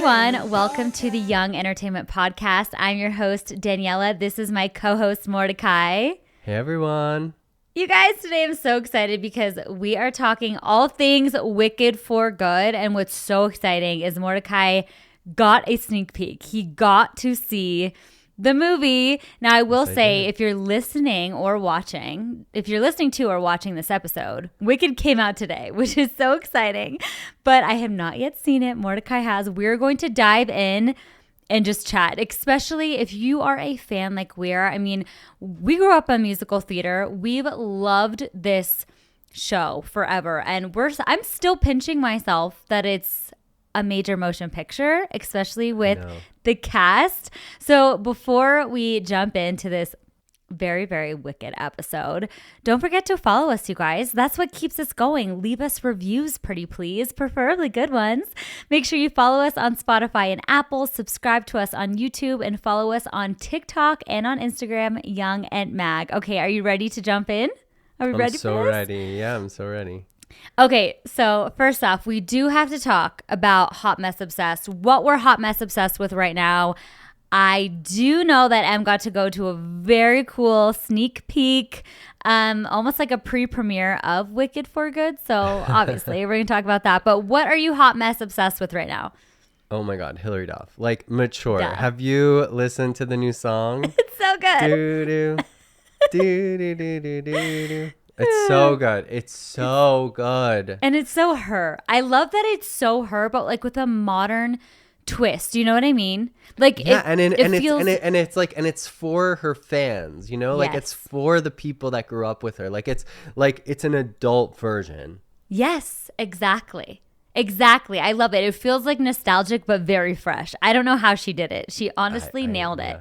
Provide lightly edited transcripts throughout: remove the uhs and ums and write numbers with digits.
everyone. Welcome to the Young Entertainment Podcast. I'm your host, Daniella. This is my co-host, Mordechai. Hey, everyone. You guys, today I'm so excited because we are talking all things Wicked for Good. And what's so exciting is Mordechai got a sneak peek. He got to see the movie. Now, I will say, if you're listening or watching, if you're listening to or watching this episode, Wicked came out today, which is so exciting. But I have not yet seen it. Mordechai has. We're going to dive in and just chat, especially if you are a fan like we are. I mean, we grew up on musical theater. We've loved this show forever. And I'm still pinching myself that it's a major motion picture, especially with the cast. So before we jump into this very, very Wicked episode, don't forget to follow us, you guys. That's what keeps us going. Leave us reviews, pretty please, preferably good ones. Make sure you follow us on Spotify and Apple, subscribe to us on YouTube, and follow us on TikTok and on Instagram, Young and Mag. Okay, are you ready to jump in? Are we ready for this? I'm so ready. Yeah, I'm so ready. Okay, so first off, we do have to talk about Hot Mess Obsessed, what we're Hot Mess Obsessed with right now. I do know that Em got to go to a very cool sneak peek, almost like a pre-premiere of Wicked for Good. So obviously, we're going to talk about that. But what are you Hot Mess Obsessed with right now? Oh my God, Hilary Duff. Like, mature. Duh. Have you listened to the new song? It's so good. Do-do. Do-do-do-do-do-do. It's so good. It's so good. And it's so her. I love that it's so her, but like with a modern twist. You know what I mean? Like, yeah, it's for her fans, you know? Like, it's for the people that grew up with her. It's an adult version. Yes, exactly. Exactly. I love it. It feels like nostalgic, but very fresh. I don't know how she did it. She honestly nailed it.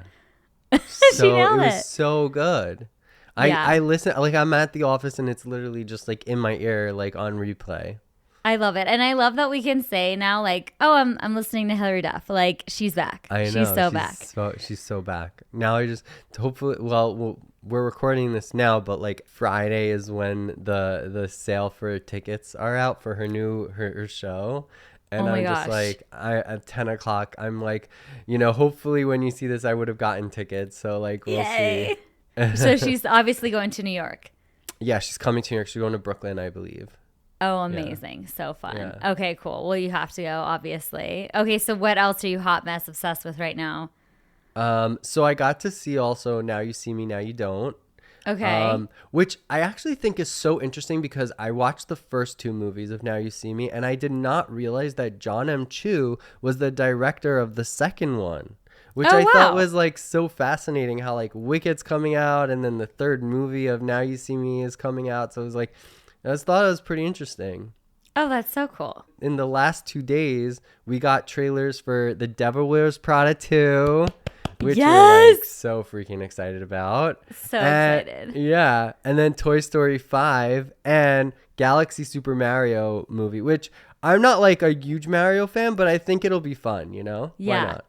She nailed it. It was so good. I listen, like, I'm at the office and it's literally just like in my ear, like on replay. I love it. And I love that we can say now, like, oh, I'm listening to Hilary Duff. Like, she's back. I know. She's so back. She's so back. Now hopefully, we're recording this now, but like Friday is when the sale for tickets are out for her show. And I'm just like, at 10 o'clock, I'm like, hopefully when you see this, I would have gotten tickets. So like, we'll see. So she's obviously going to New York. Yeah, she's coming to New York. She's going to Brooklyn, I believe. Oh, amazing. Yeah. So fun. Yeah. Okay, cool. Well, you have to go, obviously. Okay, so what else are you hot mess obsessed with right now? So I got to see also Now You See Me, Now You Don't. Okay. Which I actually think is so interesting because I watched the first two movies of Now You See Me and I did not realize that John M. Chu was the director of the second one. Which I thought was like so fascinating how like Wicked's coming out and then the third movie of Now You See Me is coming out. So it was like, I just thought it was pretty interesting. Oh, that's so cool. In the last 2 days, we got trailers for The Devil Wears Prada 2, which we're like so freaking excited about. So excited. Yeah. And then Toy Story 5 and Galaxy Super Mario movie, which I'm not like a huge Mario fan, but I think it'll be fun, Yeah. Why not?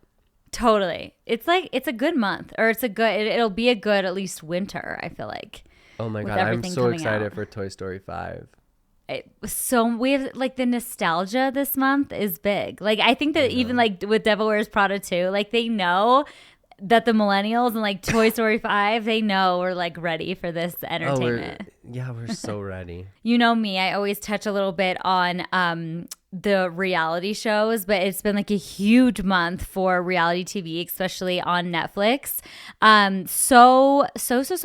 Totally. It's like, it's a good month or it'll be a good, at least winter, I feel like. Oh my God. I'm so excited for Toy Story 5. We have like the nostalgia this month is big. Like, I think that even like with Devil Wears Prada 2, like they know that the millennials and like Toy Story 5, they know we're like ready for this entertainment. We're so ready. You know me, I always touch a little bit on the reality shows, but it's been like a huge month for reality TV, especially on Netflix. So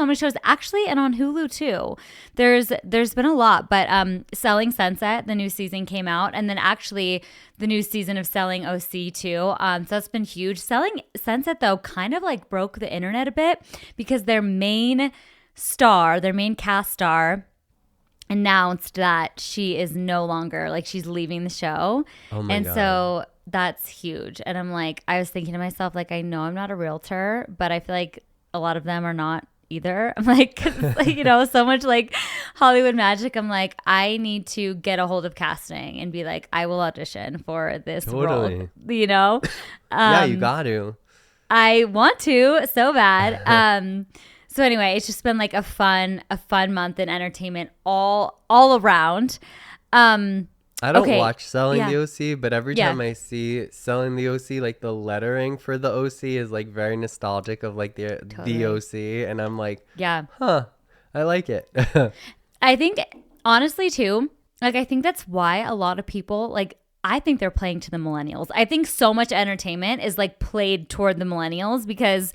many shows actually, and on Hulu too. There's been a lot, but Selling Sunset, the new season came out, and then actually the new season of Selling OC too. So that's been huge. Selling Sunset though kind of like broke the internet a bit because their main cast star announced that she is no longer, like, she's leaving the show. Oh my God. So that's huge. And I'm like, I was thinking to myself, like, I know I'm not a realtor, but I feel like a lot of them are not either. I'm like, so much like Hollywood magic. I'm like, I need to get a hold of casting and be like, I will audition for this role. Yeah, you got to. I want to so bad. So anyway, it's just been like a fun month in entertainment all around. I don't Okay. watch Selling Yeah. the OC, but every Yeah. time I see Selling the OC, like the lettering for the OC is like very nostalgic of like the Totally. OC, and I'm like, Yeah. huh, I like it. I think, honestly, too, like, I think that's why a lot of people, like, I think they're playing to the millennials. I think so much entertainment is like played toward the millennials because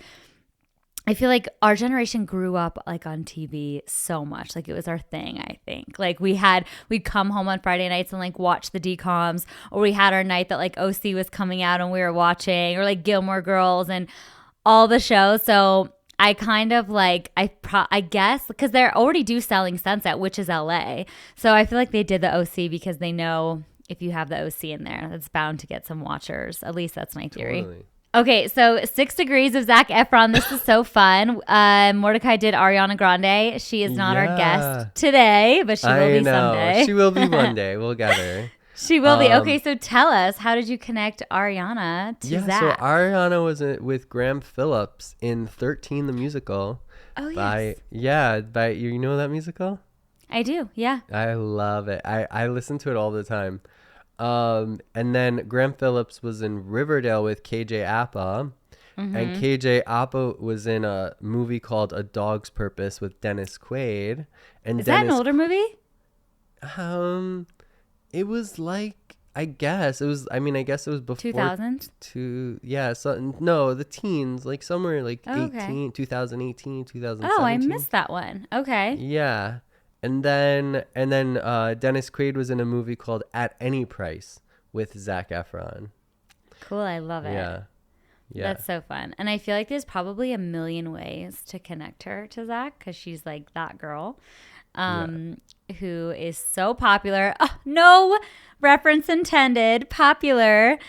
I feel like our generation grew up like on TV so much. Like it was our thing, I think. Like we'd come home on Friday nights and like watch the DComs, or we had our night that like OC was coming out and we were watching, or like Gilmore Girls and all the shows. So I kind of like, I guess, because they're already do Selling Sunset, which is LA. So I feel like they did the OC because they know if you have the OC in there, that's bound to get some watchers. At least that's my theory. Totally. Okay, so 6 Degrees of Zac Efron. This is so fun. Mordecai did Ariana Grande. She is not our guest today, but she will be someday. She will be one day. We'll get her. She will be. Okay, so tell us, how did you connect Ariana to Zac? So Ariana was with Graham Phillips in 13 the musical. Oh, yes. By you know that musical? I do, yeah. I love it. I listen to it all the time. And then Graham Phillips was in Riverdale with KJ Apa. Mm-hmm. And KJ Apa was in a movie called A Dog's Purpose with Dennis Quaid. And is that an older movie? It was like, I guess it was before 2000s? No, the teens, like somewhere like 2018, 2017. Oh, I missed that one. Okay. Yeah. And then Dennis Quaid was in a movie called At Any Price with Zac Efron. Cool, I love it. Yeah. That's so fun. And I feel like there's probably a million ways to connect her to Zac because she's like that girl who is so popular. Oh, no reference intended. Popular.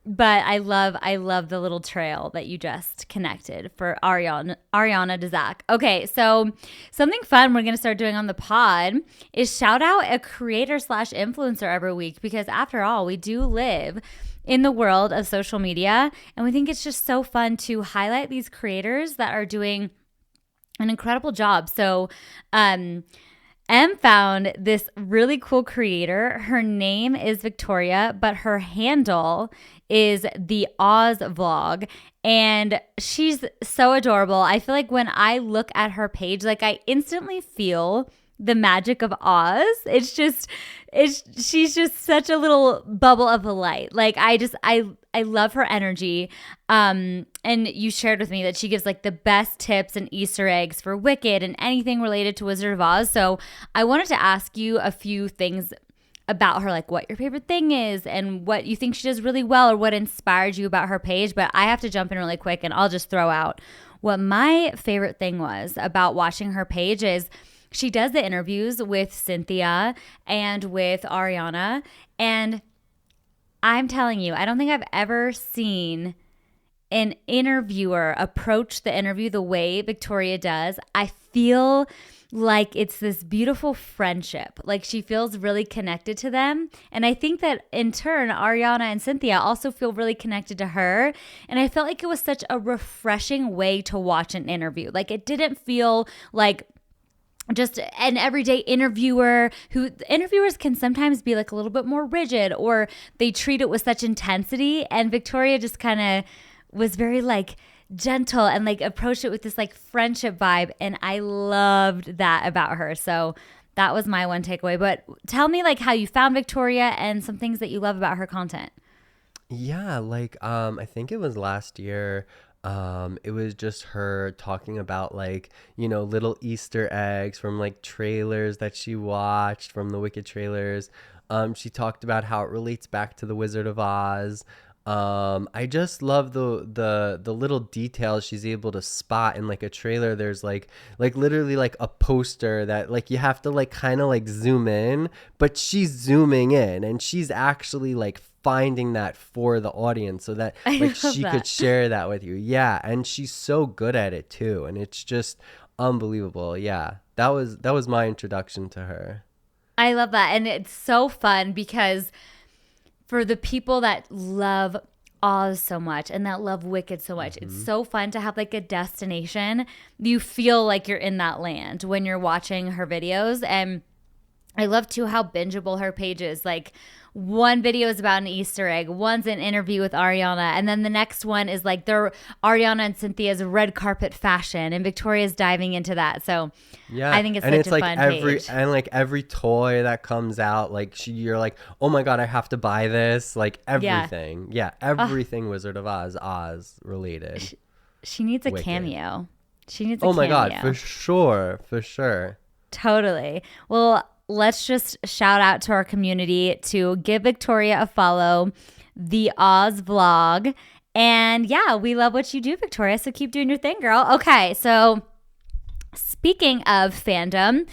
But I love the little trail that you just connected for Ariana to Zac. Okay, so something fun we're going to start doing on the pod is shout out a creator / influencer every week, because after all, we do live in the world of social media, and we think it's just so fun to highlight these creators that are doing an incredible job. So, Em found this really cool creator. Her name is Victoria, but her handle is the Oz Vlog, and she's so adorable. I feel like when I look at her page, like I instantly feel the magic of Oz. She's just such a little bubble of light. Like I love her energy. And you shared with me that she gives like the best tips and Easter eggs for Wicked and anything related to Wizard of Oz. So I wanted to ask you a few things about her, like what your favorite thing is and what you think she does really well, or what inspired you about her page. But I have to jump in really quick and I'll just throw out what my favorite thing was about watching her page is she does the interviews with Cynthia and with Ariana. And I'm telling you, I don't think I've ever seen an interviewer approach the interview the way Victoria does. I feel like it's this beautiful friendship. Like she feels really connected to them. And I think that in turn, Ariana and Cynthia also feel really connected to her. And I felt like it was such a refreshing way to watch an interview. Like it didn't feel like just an everyday interviewer who interviewers can sometimes be like a little bit more rigid, or they treat it with such intensity. And Victoria just kind of was very like gentle and like approached it with this like friendship vibe. And I loved that about her. So that was my one takeaway. But tell me like how you found Victoria and some things that you love about her content. Yeah, like I think it was last year. It was just her talking about like, you know, little Easter eggs from like trailers that she watched from the Wicked trailers. She talked about how it relates back to the Wizard of Oz. I just love the little details she's able to spot in like a trailer. There's like literally like a poster that like you have to like kind of like zoom in, but she's zooming in and she's actually like finding that for the audience so that like she could share that with you. Yeah, and she's so good at it too, and it's just unbelievable. Yeah, that was my introduction to her. I love that, and it's so fun because for the people that love Oz so much and that love Wicked so much, it's so fun to have like a destination. You feel like you're in that land when you're watching her videos. And I love too how bingeable her page is. Like one video is about an Easter egg, one's an interview with Ariana, and then the next one is like their Ariana and Cynthia's red carpet fashion, and Victoria's diving into that. So Yeah, I think it's and such it's a like fun page. every toy that comes out, like you're like, oh my god, I have to buy this. Like Yeah. everything, yeah, everything Wizard of Oz related. She needs a Wicked. cameo. She needs a Oh my god, cameo. for sure, for sure. Totally. Well, let's just shout out to our community to give Victoria a follow, the Oz vlog. And yeah, we love what you do, Victoria. So keep doing your thing, girl. Okay. So speaking of fandom,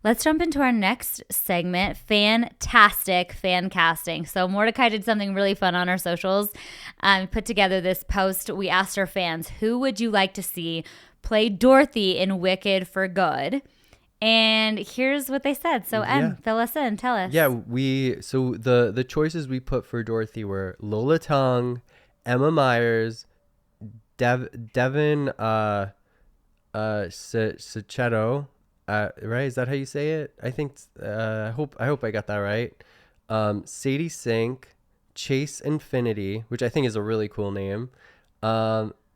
let's jump into our next segment, Fantastic Fan Casting. So Mordecai did something really fun on our socials. Put together this post. We asked our fans, who would you like to see play Dorothy in Wicked for Good? And here's what they said. So Yeah. fill us in. Tell us. Yeah, so the choices we put for Dorothy were Lola Tongue, Emma Myers, Devin Sachetto, right? Is that how you say it? I think I hope I got that right. Sadie Sink, Chase Infinity, which I think is a really cool name.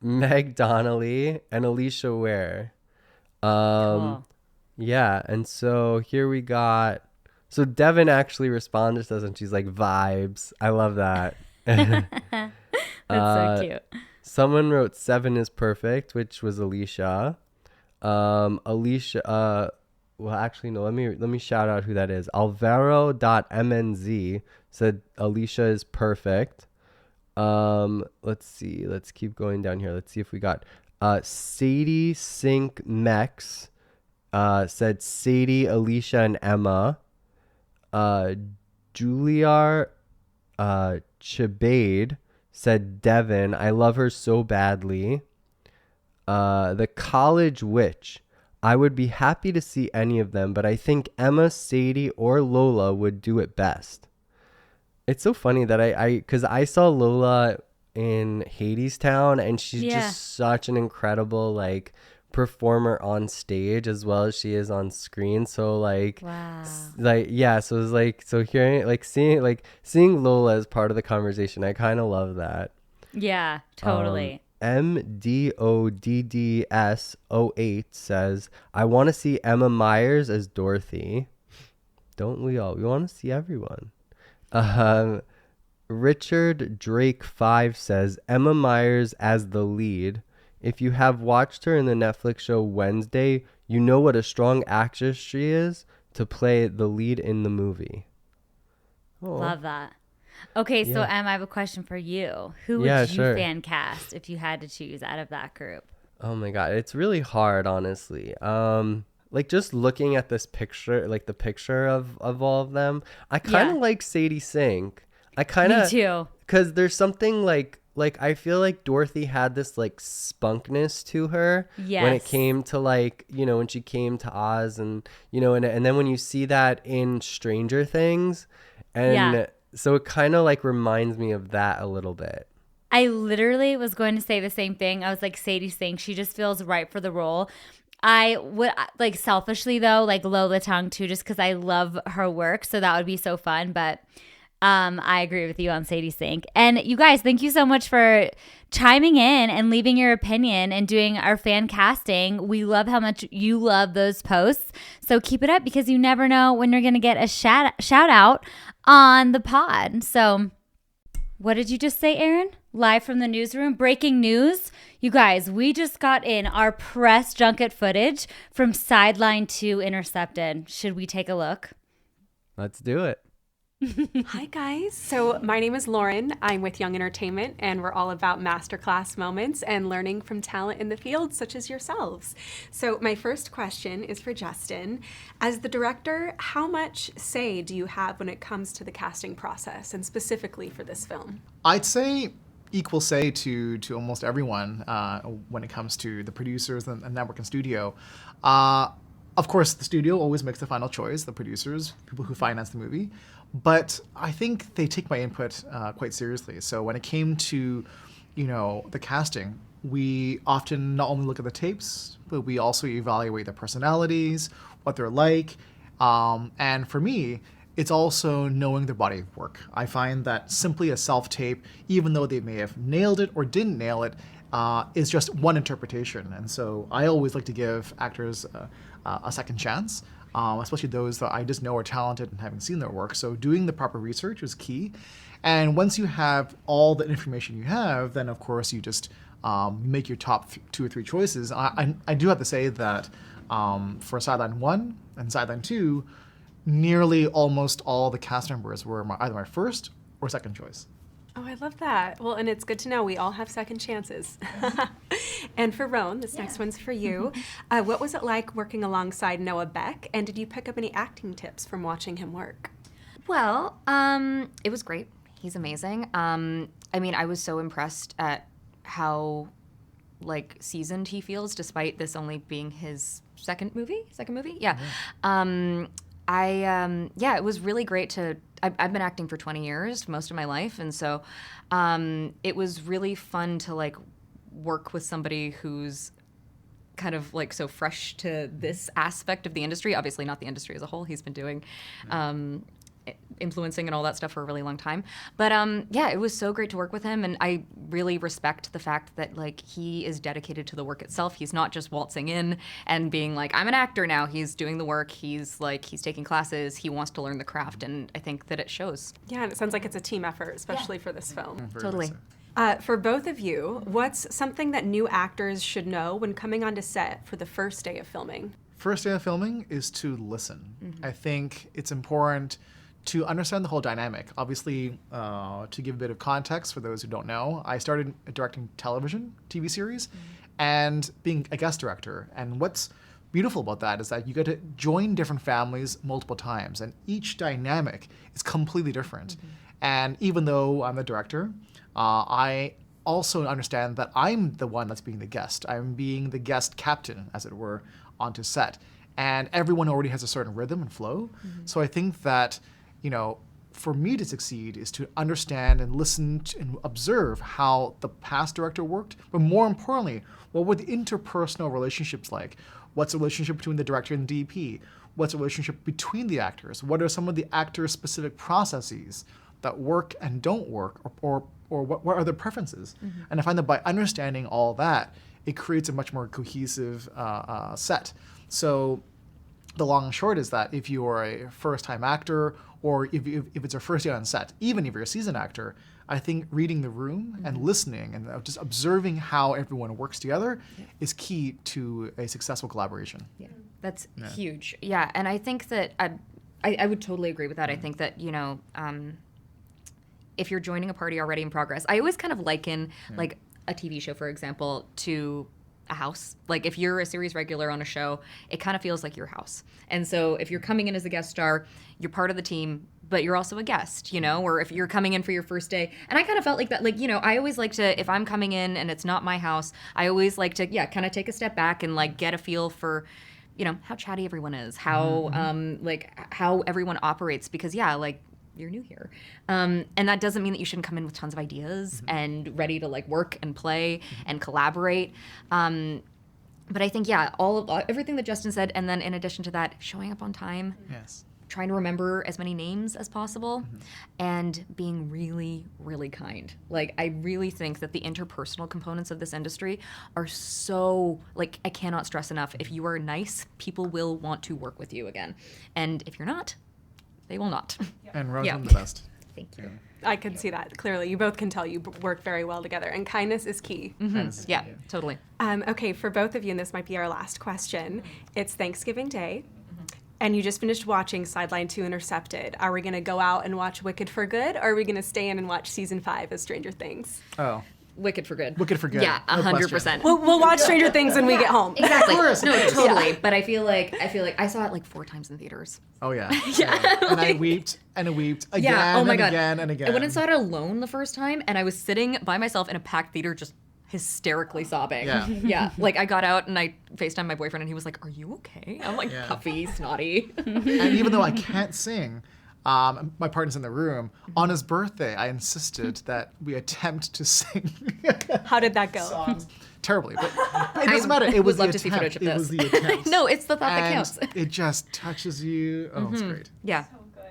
Meg Donnelly and Alicia Ware. Um Cool. yeah, and so here we got. So Devin actually responded to us, and she's like, "Vibes." I love that. That's so uh, cute. Someone wrote seven is perfect, which was Alicia. Alicia. Well, actually, no. Let me shout out who that is. Alvaro.mnz said Alicia is perfect. Let's see. Let's keep going down here. Let's see if we got. Sadie Sink Mex said Sadie, Alicia, and Emma. Juliar Chibade said Devin. I love her so badly. The College Witch. I would be happy to see any of them, but I think Emma, Sadie, or Lola would do it best. It's so funny that because I saw Lola in Hadestown, and she's Yeah. just such an incredible like performer on stage as well as she is on screen. So like, Wow. like yeah. So it's like so hearing seeing Lola as part of the conversation. I kind of love that. Yeah, totally. MDODDS08 says, I want to see Emma Myers as Dorothy. Don't we all? We want to see everyone. Um, Richard Drake 5 says, Emma Myers as the lead. If you have watched her in the Netflix show Wednesday, you know what a strong actress she is to play the lead in the movie. Oh, Love that. Okay, so yeah. Em, I have a question for you. Who Yeah, would you sure. fan cast if you had to choose out of that group? Oh my God, it's really hard, honestly. Like just looking at this picture, like the picture of all of them, I kind of Yeah. like Sadie Sink. I kind Me of, too. because there's something like I feel like Dorothy had this like spunkness to her when it Yes. came to like, when she came to Oz, and and then when you see that in Stranger Things, Yeah. and so it kind of like reminds me of that a little bit. I literally was going to say the same thing. I was like, Sadie Sink, she just feels right for the role. I would like selfishly though, like Lola Tongue too, just because I love her work. So that would be so fun. But I agree with you on Sadie Sink. And you guys, thank you so much for chiming in and leaving your opinion and doing our fan casting. We love how much you love those posts. So keep it up because you never know when you're going to get a shout out on the pod. So what did you just say, Aaron? Live from the newsroom, breaking news. You guys, we just got in our press junket footage from Sidelined to Intercepted. Should we take a look? Let's do it. Hi, guys. So, my name is Lauren. I'm with Young Entertainment, and we're all about masterclass moments and learning from talent in the field, such as yourselves. So, my first question is for Justin. As the director, how much say do you have when it comes to the casting process, and specifically for this film? I'd say equal say to almost everyone when it comes to the producers and network and studio. Of course, the studio always makes the final choice, the producers, people who finance the movie. But I think they take my input quite seriously. So when it came to, the casting, we often not only look at the tapes, but we also evaluate their personalities, what they're like, And for me, it's also knowing their body of work. I find that simply a self-tape, even though they may have nailed it or didn't nail it, is just one interpretation. And so I always like to give actors a second chance, especially those that I just know are talented and having seen their work. So doing the proper research is key. And once you have all the information you have, then of course you just make your top 2 or 3 choices. I do have to say that for Sidelined 1 and Sidelined 2, nearly almost all the cast members were either my first or second choice. Oh, I love that. Well, and it's good to know we all have second chances. And for Roan, this next one's for you. What was it like working alongside Noah Beck, and did you pick up any acting tips from watching him work? Well, it was great. He's amazing. I mean, I was so impressed at how seasoned he feels, despite this only being his second movie. Yeah. It was really great to. I've been acting for 20 years, most of my life, and so it was really fun to work with somebody who's kind of so fresh to this aspect of the industry. Obviously, not the industry as a whole. He's been doing. Influencing and all that stuff for a really long time. But it was so great to work with him, and I really respect the fact that he is dedicated to the work itself. He's not just waltzing in and being I'm an actor now. He's doing the work. He's taking classes. He wants to learn the craft, and I think that it shows. Yeah, and it sounds like it's a team effort, especially for this film. Totally. For both of you, what's something that new actors should know when coming onto set for the first day of filming? First day of filming is to listen. I think it's important to understand the whole dynamic. Obviously, to give a bit of context for those who don't know, I started directing television, TV series, and being a guest director. And what's beautiful about that is that you get to join different families multiple times, and each dynamic is completely different. And even though I'm the director, I also understand that I'm the one that's being the guest. I'm being the guest captain, as it were, onto set. And everyone already has a certain rhythm and flow. So I think that for me to succeed is to understand and listen to and observe how the past director worked, but more importantly, what were the interpersonal relationships like? What's the relationship between the director and the DP? What's the relationship between the actors? What are some of the actor-specific processes that work and don't work, or what are their preferences? And I find that by understanding all that, it creates a much more cohesive set. So the long and short is that if you are a first-time actor, or if it's your first day on set, even if you're a seasoned actor, I think reading the room and listening and just observing how everyone works together is key to a successful collaboration. Yeah, that's huge. Yeah, and I think that I would totally agree with that. I think that, if you're joining a party already in progress, I always kind of liken a TV show, for example, to a house. If you're a series regular on a show, it kind of feels like your house. And so if you're coming in as a guest star, you're part of the team, but you're also a guest, or if you're coming in for your first day. And I kind of felt like that, I always like to, if I'm coming in and it's not my house, I always like to, kind of take a step back and get a feel for, how chatty everyone is, how, how everyone operates, because you're new here. And that doesn't mean that you shouldn't come in with tons of ideas and ready to work and play and collaborate. But I think, everything that Justin said, and then in addition to that, showing up on time. Yes. Trying to remember as many names as possible, and being really, really kind. I really think that the interpersonal components of this industry are so, I cannot stress enough. If you are nice, people will want to work with you again. And if you're not, they will not. And Rose's the best. Thank you. I can see that clearly. You both can tell you work very well together, and kindness is key. Kindness is key, Totally. Okay, for both of you, and this might be our last question. It's Thanksgiving Day, and you just finished watching Sidelined 2 Intercepted. Are we going to go out and watch Wicked for Good, or are we going to stay in and watch season 5 of Stranger Things? Oh. Wicked for Good. Wicked for Good. Yeah, No 100%. We'll watch Stranger Things when we get home. Exactly. Of course. No, totally. But I feel like I saw it 4 times in theaters. Oh yeah. And I weeped and I weeped again Oh my and God. again and again. I went and saw it alone the first time, and I was sitting by myself in a packed theater just hysterically sobbing. Yeah. Yeah. I got out and I FaceTimed my boyfriend, and he was like, "Are you okay?" I'm Yeah. puffy, snotty. And even though I can't sing, My partner's in the room. On his birthday, I insisted that we attempt to sing How did that go? songs terribly, but it doesn't matter. It was would love the to see attempt. footage of It this. was the attempt. No, it's the thought that And counts. it just touches you. Oh, it's great. Yeah.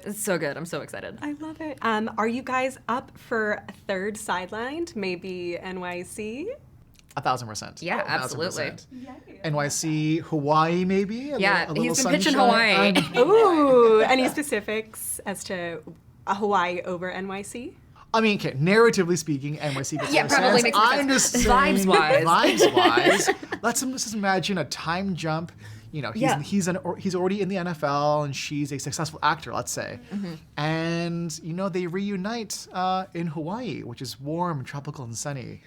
It's so good. I'm so excited. I love it. Are you guys up for a third Sidelined? Maybe NYC? 1,000%. Yeah, 1,000%. absolutely. NYC, Hawaii, maybe. Yeah, little he's been pitching sunshine. Hawaii. Ooh, any specifics as to Hawaii over NYC? I mean, okay, narratively speaking, NYC makes Yeah, more probably sense. makes more I'm sense. just saying, Vibes-wise. Vibes-wise. Let's just imagine a time jump. You know, Yeah. he's already in the NFL, and she's a successful actor, let's say. And, you know, they reunite in Hawaii, which is warm, tropical, and sunny,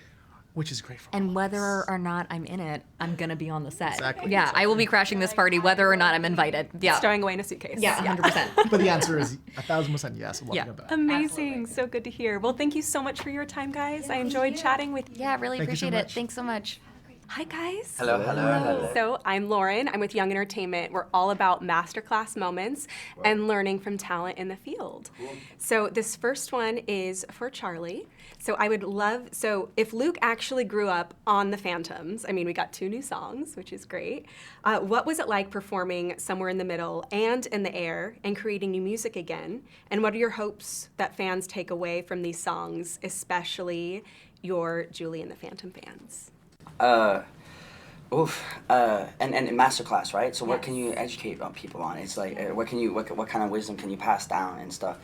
which is great for And all of whether us. or not I'm in it, I'm going to be on the set. Exactly. Yeah, I will be crashing this party whether or not I'm invited. Yeah. Stowing away in a suitcase. Yeah, 100%. But the answer is 1,000% yes. Love Yeah. to come back. Amazing. So good to hear. Well, thank you so much for your time, guys. I enjoyed chatting with you. Yeah, really Thank you so appreciate it. much. Thanks so much. Hi, guys. Hello. So I'm Lauren. I'm with Young Entertainment. We're all about masterclass moments and learning from talent in the field. So this first one is for Charlie. So if Luke actually grew up on the Phantoms, I mean, we got 2 new songs, which is great. What was it like performing Somewhere in the Middle and In the Air and creating new music again? And what are your hopes that fans take away from these songs, especially your Julie and the Phantom fans? And masterclass, right? So what can you educate people on? It's like what kind of wisdom can you pass down and stuff.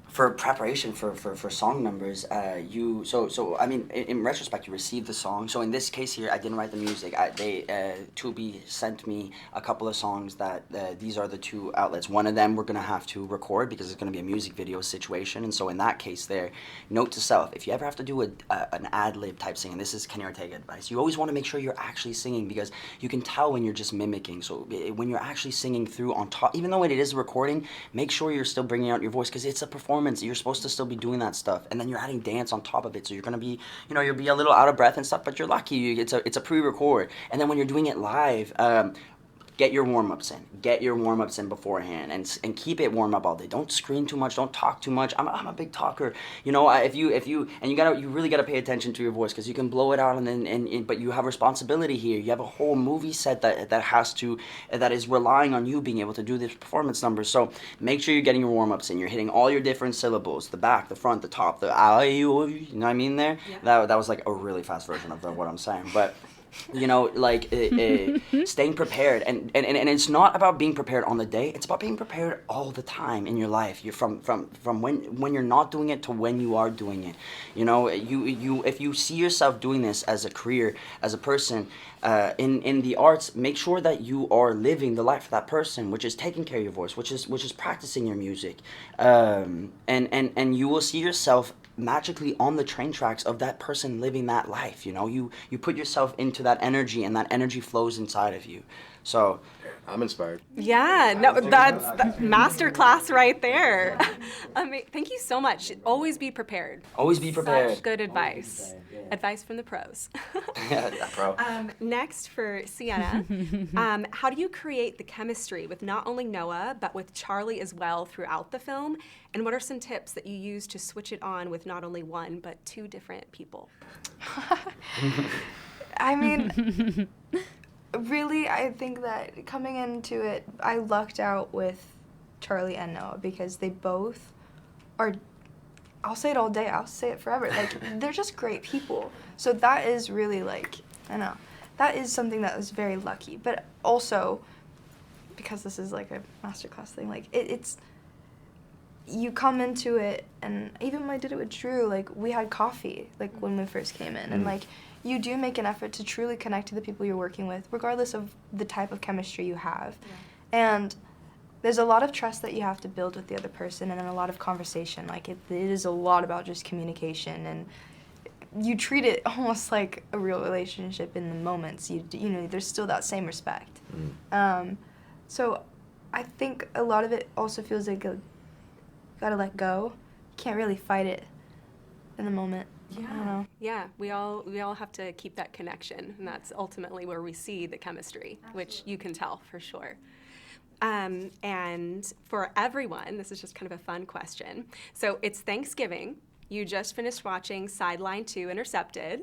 For preparation for song numbers, in retrospect, you receive the song. So in this case here, I didn't write the music. Tubi sent me a couple of songs that these are the 2 outlets. One of them we're gonna have to record because it's gonna be a music video situation. And so in that case, there, note to self: if you ever have to do an ad lib type singing, this is Kenny Ortega advice. You always want to make sure you're actually singing because you can tell when you're just mimicking. So when you're actually singing through on top, even though it is a recording, make sure you're still bringing out your voice because it's a performance. You're supposed to still be doing that stuff, and then you're adding dance on top of it. So you're gonna be, you'll be a little out of breath and stuff, but you're lucky. It's a pre-record, and then when you're doing it live, get your warm-ups in. Get your warm-ups in beforehand, and keep it warm up all day. Don't scream too much. Don't talk too much. I'm a big talker. You really gotta pay attention to your voice because you can blow it out, but you have responsibility here. You have a whole movie set that is relying on you being able to do this performance number. So make sure you're getting your warm-ups in. You're hitting all your different syllables: the back, the front, the top, the you know what I mean there. Yeah. That was like a really fast version of what I'm saying, but. Staying prepared, and it's not about being prepared on the day. It's about being prepared all the time in your life. You're from when you're not doing it to when you are doing it. If you see yourself doing this as a career, as a person in the arts, make sure that you are living the life of that person, which is taking care of your voice, which is practicing your music, and you will see yourself magically on the train tracks of that person living that life. You put yourself into that energy, and that energy flows inside of you. So I'm inspired. Yeah, no, that's masterclass right there. Thank you so much. Always be prepared. always be prepared. Such good advice. Advice from the pros. Yeah, bro. Next for Sienna, how do you create the chemistry with not only Noah, but with Charlie as well throughout the film? And what are some tips that you use to switch it on with not only one, but 2 different people? I mean, really, I think that coming into it, I lucked out with Charlie and Noah because they both are, I'll say it all day, I'll say it forever, like, they're just great people. So that is really, like, I know, that is something that was very lucky. But also, because this is, like, a masterclass thing, like, it's, you come into it, and even when I did it with Drew, like, we had coffee, like, when we first came in, and, like, you do make an effort to truly connect to the people you're working with, regardless of the type of chemistry you have. Yeah. And there's a lot of trust that you have to build with the other person, and then a lot of conversation. Like, it is a lot about just communication, and you treat it almost like a real relationship in the moments. There's still that same respect. So I think a lot of it also feels like you gotta let go. You can't really fight it in the moment. I don't know. Yeah, we all have to keep that connection, and that's ultimately where we see the chemistry, which you can tell for sure. And for everyone, this is just kind of a fun question. So it's Thanksgiving. You just finished watching Sidelined 2 Intercepted.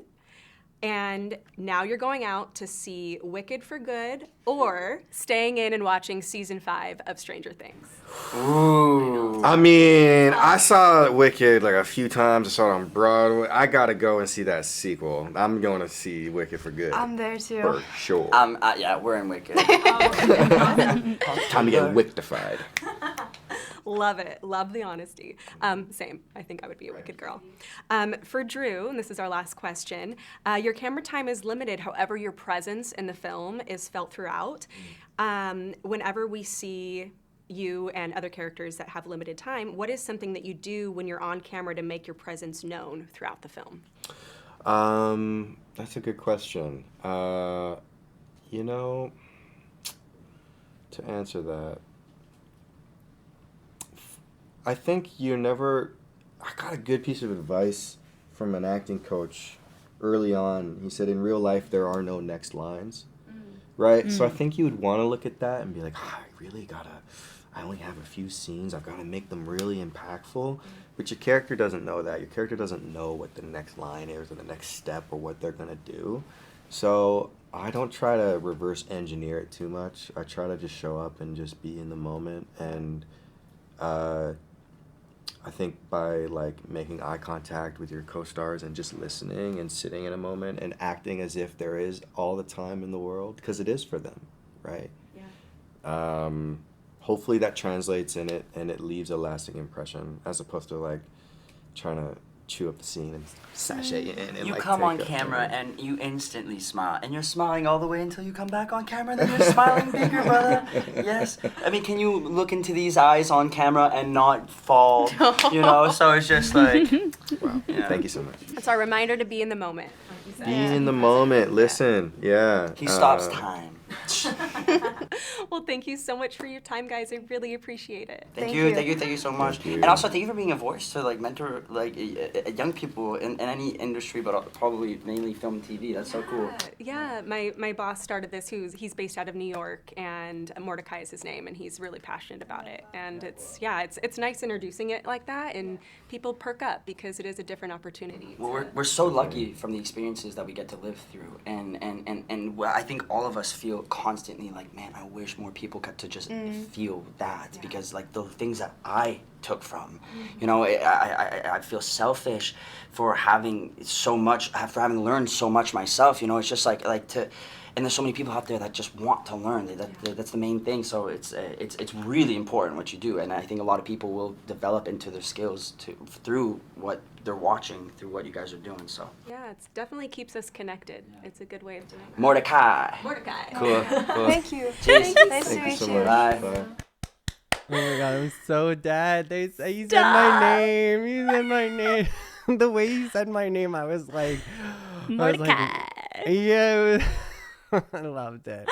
And now you're going out to see Wicked for Good or staying in and watching season 5 of Stranger Things. Ooh. I mean, I saw Wicked like a few times. I saw it on Broadway. I gotta go and see that sequel. I'm going to see Wicked for Good. I'm there too. For sure. Yeah, we're in Wicked. Time to get wictified. Love it. Love the honesty. Same. I think I would be a Wicked girl. For Drew, and this is our last question, your camera time is limited. However, your presence in the film is felt throughout. Whenever we see you and other characters that have limited time, what is something that you do when you're on camera to make your presence known throughout the film? That's a good question. You know, to answer that, I think I got a good piece of advice from an acting coach early on. He said, in real life, there are no next lines, right? So I think you would want to look at that and be like, I only have a few scenes. I've got to make them really impactful. But your character doesn't know that. Your character doesn't know what the next line is or the next step or what they're going to do. So I don't try to reverse engineer it too much. I try to just show up and just be in the moment. And I think by like making eye contact with your co-stars and just listening and sitting in a moment and acting as if there is all the time in the world, because it is for them, right? Yeah. Hopefully that translates in it and it leaves a lasting impression, as opposed to like trying to chew up the scene and sashay you in. And You like come take on a camera turn. and you instantly smile, and you're smiling all the way until you come back on camera, and then you're smiling bigger, brother. Yes. I mean, can you look into these eyes on camera and not fall? You know, so it's just like. Wow. Yeah. Thank you so much. It's our reminder to be in the moment. Be in the moment. Listen. Yeah. He stops time. Well, thank you so much for your time, guys. I really appreciate it. Thank Thank you you. so much. Thank you. And also thank you for being a voice to like mentor like young people in any industry, but probably mainly film and TV. That's so cool. Yeah, my boss started this. He's based out of New York, and Mordechai is his name, and he's really passionate about it. And it's nice introducing it like that, and people perk up because it is a different opportunity. Well, we're so lucky from the experiences that we get to live through, and I think all of us feel constantly like, man, I wish more people got to just feel that, because like the things that I took from, you know, I feel selfish for having learned so much myself. You know, it's just like to. And there's so many people out there that just want to learn. That's the main thing. So it's really important what you do, and I think a lot of people will develop into their skills through what they're watching, through what you guys are doing. So Yeah, it definitely keeps us connected. It's a good way of doing it. Mordechai. Cool. Thank you. Cheers. Nice to Thank you meet so you. much. Bye. Bye. Oh my god, I'm so dead. He said my name. He said my name. The way he said my name, I was like, Mordecai. yeah, it was, I loved it.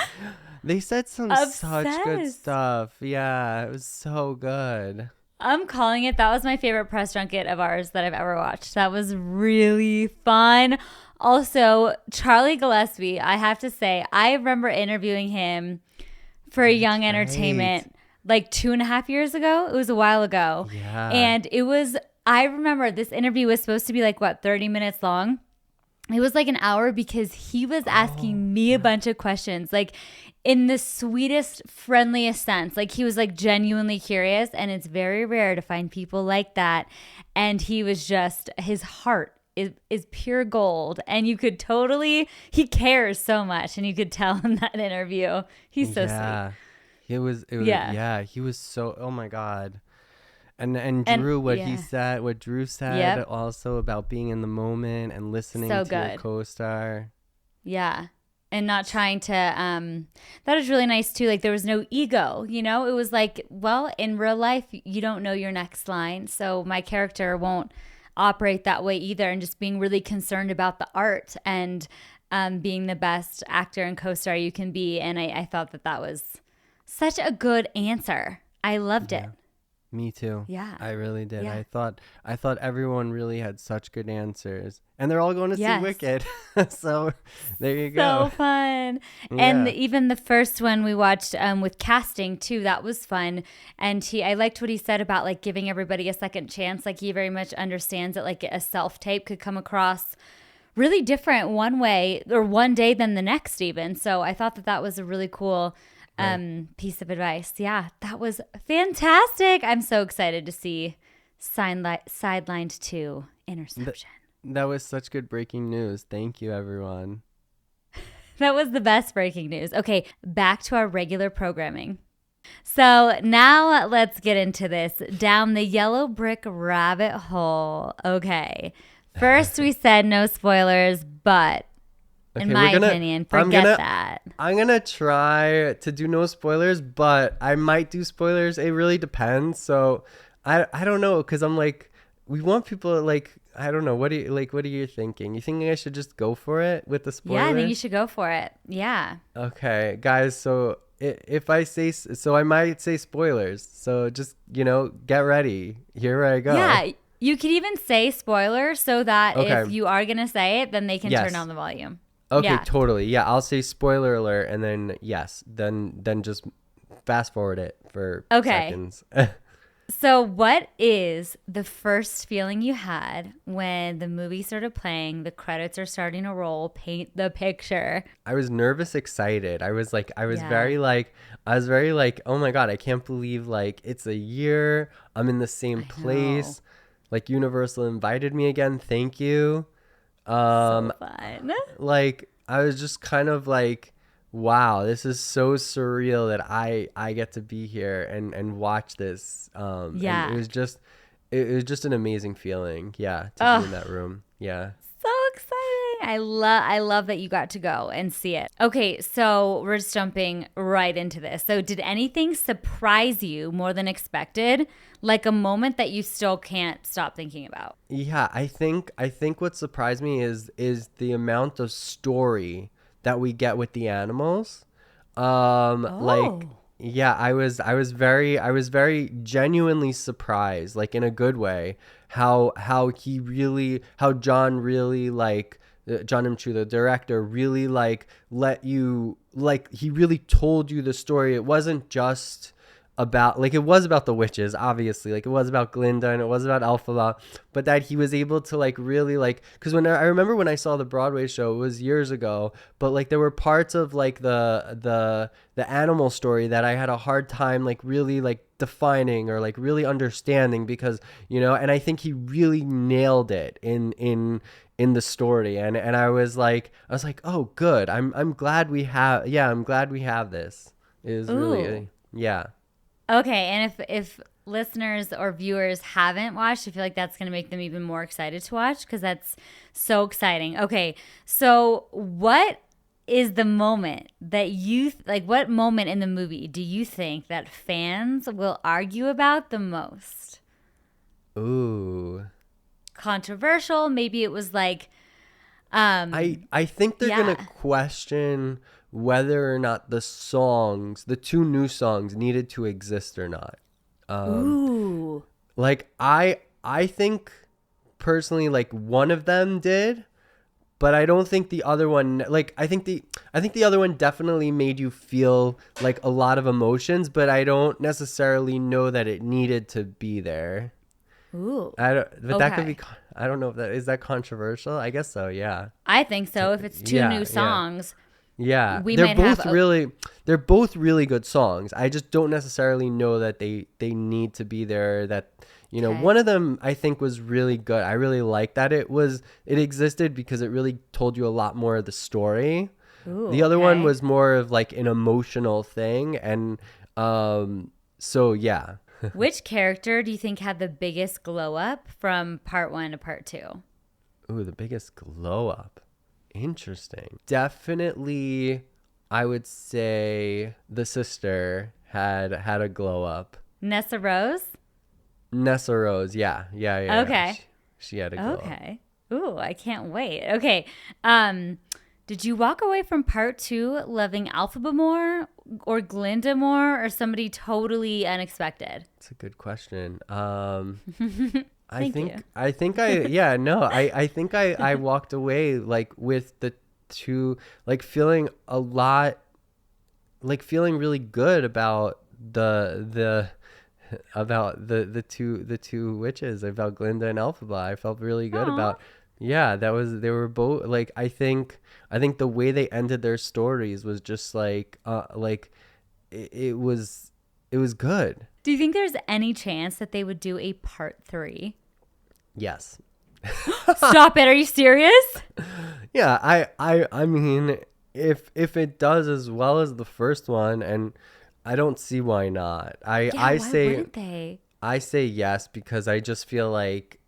They said some such good Obsessed. stuff. Yeah, it was so good. I'm calling it. That was my favorite press junket of ours that I've ever watched. That was really fun. Also, Charlie Gillespie, I have to say, I remember interviewing him for Young Entertainment like 2.5 years ago. It was a while ago. Yeah. And I remember this interview was supposed to be like, 30 minutes long? It was like an hour because he was asking me a bunch of questions, like in the sweetest, friendliest sense. Like he was like genuinely curious, and it's very rare to find people like that. And he was just, his heart is pure gold, and you could he cares so much, and you could tell in that interview. He's so sweet. It was Yeah. he was so, oh my god. And Drew, what Drew said Yep. also about being in the moment and listening So to your good. co-star. Yeah. And not trying to, that was really nice too. Like there was no ego, you know, it was like, well, in real life, you don't know your next line. So my character won't operate that way either. And just being really concerned about the art and being the best actor and co-star you can be. And I thought that was such a good answer. I loved it. Me too. Yeah. I really did. Yeah. I thought everyone really had such good answers. And they're all going to Yes. see Wicked. So there you So go. fun. Yeah. And even the first one we watched with casting too, that was fun. And I liked what he said about like giving everybody a second chance. Like he very much understands that like a self-tape could come across really different one way or one day than the next even. So I thought that was a really cool piece of advice. Yeah, that was fantastic. I'm so excited to see Sidelined 2 Interception. That was such good breaking news. Thank you, everyone. That was the best breaking news. Okay, back to our regular programming. So now let's get into this. Down the yellow brick rabbit hole. Okay. First we said no spoilers, but in my opinion, forget that. I'm going to try to do no spoilers, but I might do spoilers. It really depends. So I don't know, because I'm like, we want people to like, I don't know. What are you thinking? You think I should just go for it with the spoilers? Yeah, I think you should go for it. Yeah. Okay, guys. So if I say so, I might say spoilers. So just get ready. Here I go. Yeah, you could even say spoiler so that Okay. if you are gonna say it, then they can Yes. turn down the volume. Okay, Yeah. totally. Yeah, I'll say spoiler alert, and then yes, then just fast forward it for Okay. seconds. So what is the first feeling you had when the movie started playing, the credits are starting to roll, paint the picture? I was nervous, excited. I was Yeah. very like, oh my God, I can't believe like it's a year. I'm in the same place. Like Universal invited me again. Thank you. So fun. Like I was just kind of like, wow, this is so surreal that I get to be here and watch this. Yeah. And it was just an amazing feeling. Yeah, to be in that room. Yeah. So exciting. I love that you got to go and see it. Okay, so we're just jumping right into this. So did anything surprise you more than expected? Like a moment that you still can't stop thinking about? Yeah, I think what surprised me is the amount of story that we get with the animals. Like yeah, I was very genuinely surprised, like in a good way, how John really like John M. Chu, the director, really like let you, like he really told you the story. It wasn't just about, like, it was about the witches, obviously, like it was about Glinda and it was about Elphaba, but that he was able to like really like, because when I remember when I saw the Broadway show, it was years ago, but like there were parts of like the animal story that I had a hard time like really like defining or like really understanding, because and I think he really nailed it in the story, and I was like, oh good, I'm glad we have this. It is really yeah. Okay, and if listeners or viewers haven't watched, I feel like that's going to make them even more excited to watch, because that's so exciting. Okay, so what is the moment that what moment in the movie do you think that fans will argue about the most? Ooh. Controversial? Maybe it was like I think they're gonna question whether or not the two new songs needed to exist or not. Ooh. Like I think personally, like one of them did, but I don't think the other one, like I think the other one definitely made you feel like a lot of emotions, but I don't necessarily know that it needed to be there. Ooh. That could be, I don't know if is that controversial? I guess so, yeah. I think so. If it's two new songs. Yeah. We they're might both have they're both really good songs. I just don't necessarily know that they need to be there. That one of them I think was really good. I really liked that it existed because it really told you a lot more of the story. Ooh, the other one was more of like an emotional thing, and so yeah. Which character do you think had the biggest glow up from part 1 to part 2? Ooh, the biggest glow up. Interesting. Definitely, I would say the sister had a glow up. Nessa Rose? Nessa Rose, yeah. Okay. She had a glow up. Okay. Ooh, I can't wait. Okay. Did you walk away from part 2 loving Alphaba more or Glinda more or somebody totally unexpected? It's a good question. I think I walked away like with the two, like feeling a lot, like feeling really good about the two witches, about Glinda and Elphaba. I felt really good about. Yeah, they were both like, I think the way they ended their stories was just like it was good. Do you think there's any chance that they would do a part 3? Yes. Stop it. Are you serious? Yeah, I mean, if it does as well as the first one, and I don't see why not. Why wouldn't they? I say yes because I just feel like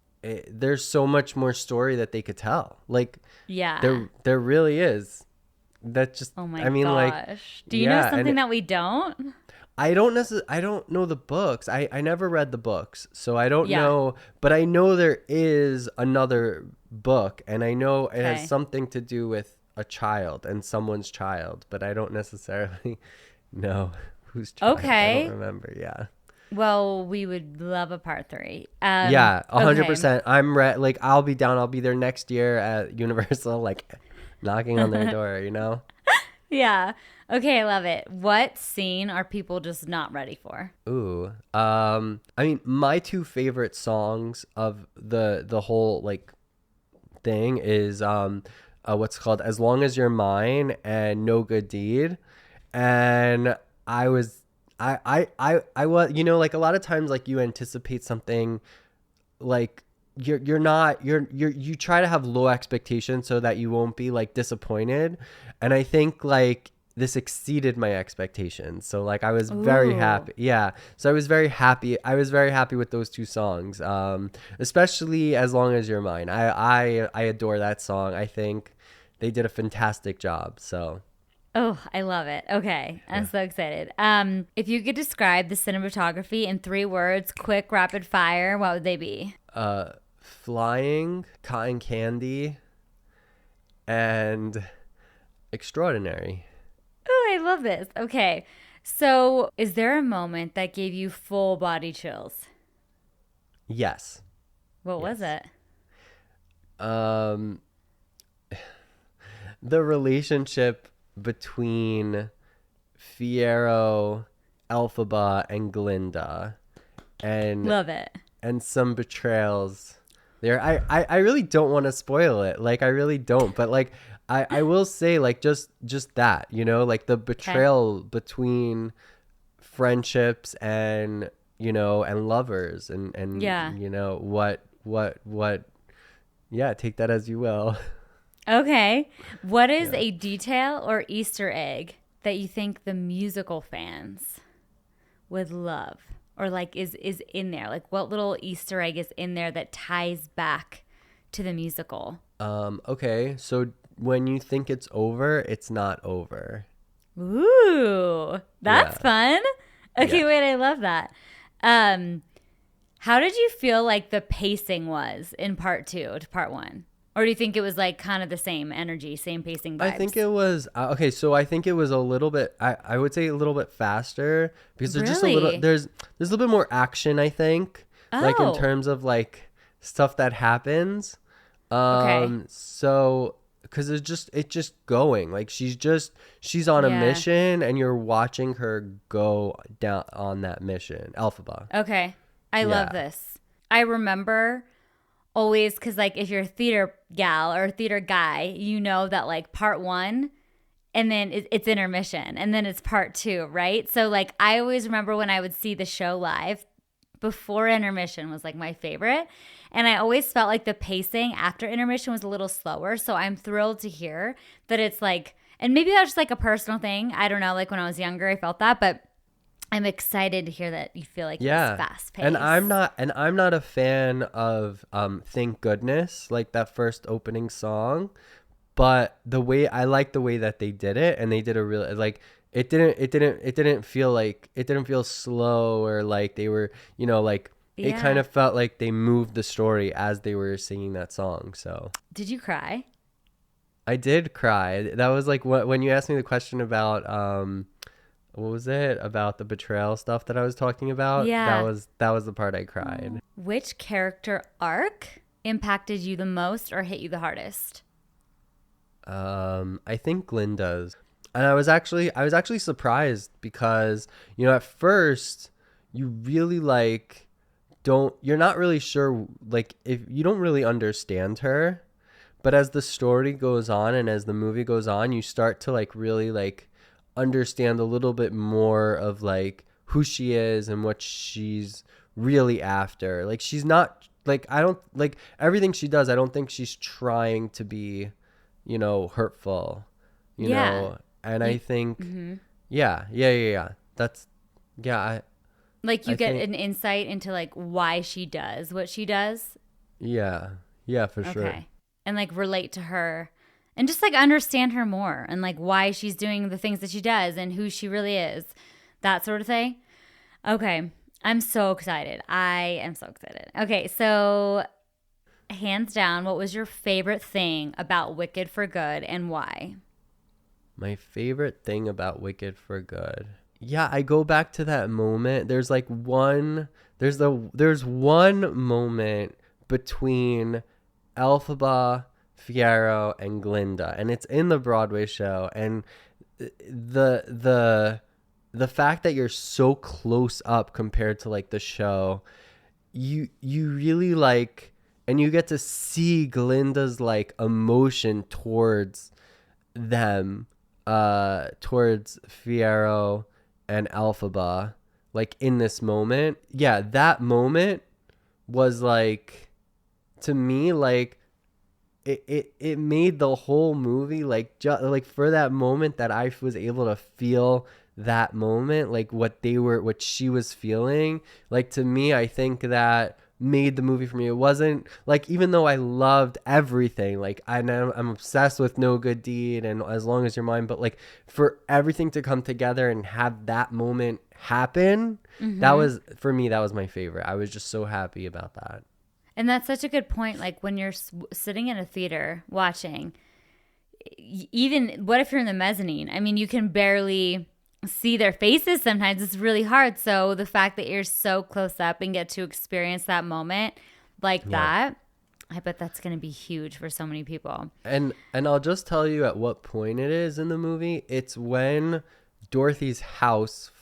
there's so much more story that they could tell. Like, yeah, there really is. That just, oh my I mean, gosh. like, Do you know something that we don't? I don't know the books. I never read the books, so I don't know. But I know there is another book, and I know it has something to do with a child and someone's child, but I don't necessarily know whose child. I don't remember. Yeah. Well, we would love a part 3. 100%. I'm like, I'll be down. I'll be there next year at Universal, like knocking on their door, you know? Yeah. Okay, I love it. What scene are people just not ready for? Ooh. I mean, my two favorite songs of the whole like thing is what's called As Long As You're Mine and No Good Deed. And I was, you know, like a lot of times, like you anticipate something, like you try to have low expectations so that you won't be like disappointed. And I think like this exceeded my expectations. So like I was very happy. Yeah. So I was very happy. With those two songs. Especially As Long As You're Mine. I adore that song. I think they did a fantastic job. So oh, I love it. Okay. I'm so excited. If you could describe the cinematography in 3 words, quick, rapid fire, what would they be? Flying, cotton candy, and extraordinary. Oh, I love this. Okay. So is there a moment that gave you full body chills? Yes. What was it? The relationship between Fiyero, Elphaba, and Glinda, and love it, and some betrayals there. I really don't want to spoil it. Like I really don't, but like I will say like just that, you know, like the betrayal between friendships and, you know, and lovers and you know, what take that as you will. Okay. What is a detail or Easter egg that you think the musical fans would love, or like is in there? Like what little Easter egg is in there that ties back to the musical? Okay. So when you think it's over, it's not over. Ooh, that's fun. Okay, wait, I love that. How did you feel like the pacing was in part 2 to part 1? Or do you think it was like kind of the same energy, same pacing vibes? I think it was okay. So I think it was a little bit. I would say a little bit faster because there's just a little. There's a little bit more action. I think, like in terms of like stuff that happens. So because it's just going, like she's on a mission and you're watching her go down on that mission. Elphaba. Okay, I love this. I remember always, because like if you're a theater gal or a theater guy, you know that like part 1 and then it's intermission and then it's part 2, right? So like I always remember when I would see the show live, before intermission was like my favorite, and I always felt like the pacing after intermission was a little slower. So I'm thrilled to hear that it's like, and maybe that's just like a personal thing, I don't know, like when I was younger I felt that, but I'm excited to hear that you feel like it's fast paced. And I'm not a fan of Thank Goodness, like that first opening song, but the way that they did it, and they did a really like it didn't feel slow or like they were, you know, like it kind of felt like they moved the story as they were singing that song. So did you cry? I did cry. That was like when you asked me the question about what was it about the betrayal stuff that I was talking about? Yeah. That was the part I cried. Which character arc impacted you the most or hit you the hardest? I think Glinda's. And I was actually surprised because, you know, at first you really like you're not really sure, like, if you don't really understand her, but as the story goes on and as the movie goes on, you start to like really like understand a little bit more of like who she is and what she's really after. Like, she's not like, I don't like everything she does. I don't think she's trying to be, you know, hurtful, you know? And I think, yeah. That's, yeah. Like, you I get think, an insight into like why she does what she does. Yeah, for sure. Okay. And like relate to her and just like understand her more and like why she's doing the things that she does and who she really is. That sort of thing. Okay. I'm so excited. I am so excited. Okay. So, hands down, what was your favorite thing about Wicked for Good and why? My favorite thing about Wicked for Good. Yeah, I go back to that moment. There's like there's one moment between Elphaba, Fiyero, and Glinda, and it's in the Broadway show. And the fact that you're so close up compared to like the show, you really like, and you get to see Glinda's like emotion towards them, towards Fiyero and Elphaba, like in this moment. Yeah, that moment was like, to me, like it made the whole movie like like for that moment that I was able to feel that moment, like what she was feeling, like to me, I think that made the movie for me. It wasn't like, even though I loved everything, like I'm obsessed with No Good Deed and As Long As You're Mine, but like for everything to come together and have that moment happen, that was, for me, that was my favorite. I was just so happy about that. And that's such a good point. Like when you're sitting in a theater watching, even what if you're in the mezzanine? I mean, you can barely see their faces sometimes. It's really hard. So the fact that you're so close up and get to experience that moment like that, I bet that's going to be huge for so many people. And I'll just tell you at what point it is in the movie. It's when Dorothy's house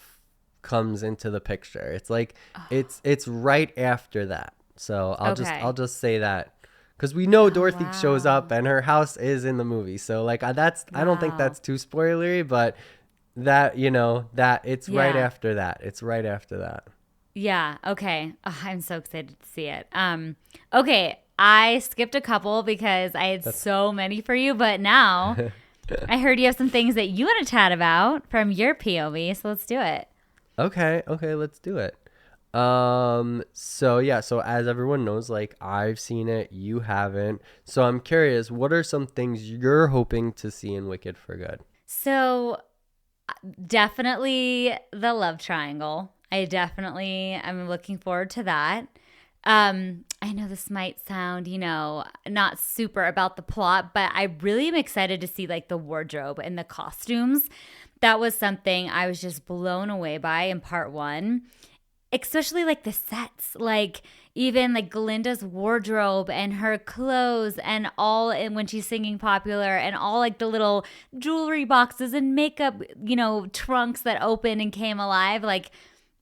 comes into the picture. It's like it's right after that. So I'll just say that, because we know Dorothy shows up and her house is in the movie. So like I don't think that's too spoilery, but that, you know, that it's right after that. It's right after that. Yeah. Okay. Oh, I'm so excited to see it. Okay. I skipped a couple because I had so many for you, but now I heard you have some things that you want to chat about from your POV. So let's do it. Okay. Let's do it. So as everyone knows, like, I've seen it, you haven't. So I'm curious, what are some things you're hoping to see in Wicked for Good? So definitely the love triangle. I'm looking forward to that. I know this might sound, you know, not super about the plot, but I really am excited to see like the wardrobe and the costumes. That was something I was just blown away by in part one, especially like the sets, like even like Glinda's wardrobe and her clothes and all, and when she's singing Popular, and all like the little jewelry boxes and makeup, you know, trunks that opened and came alive. Like,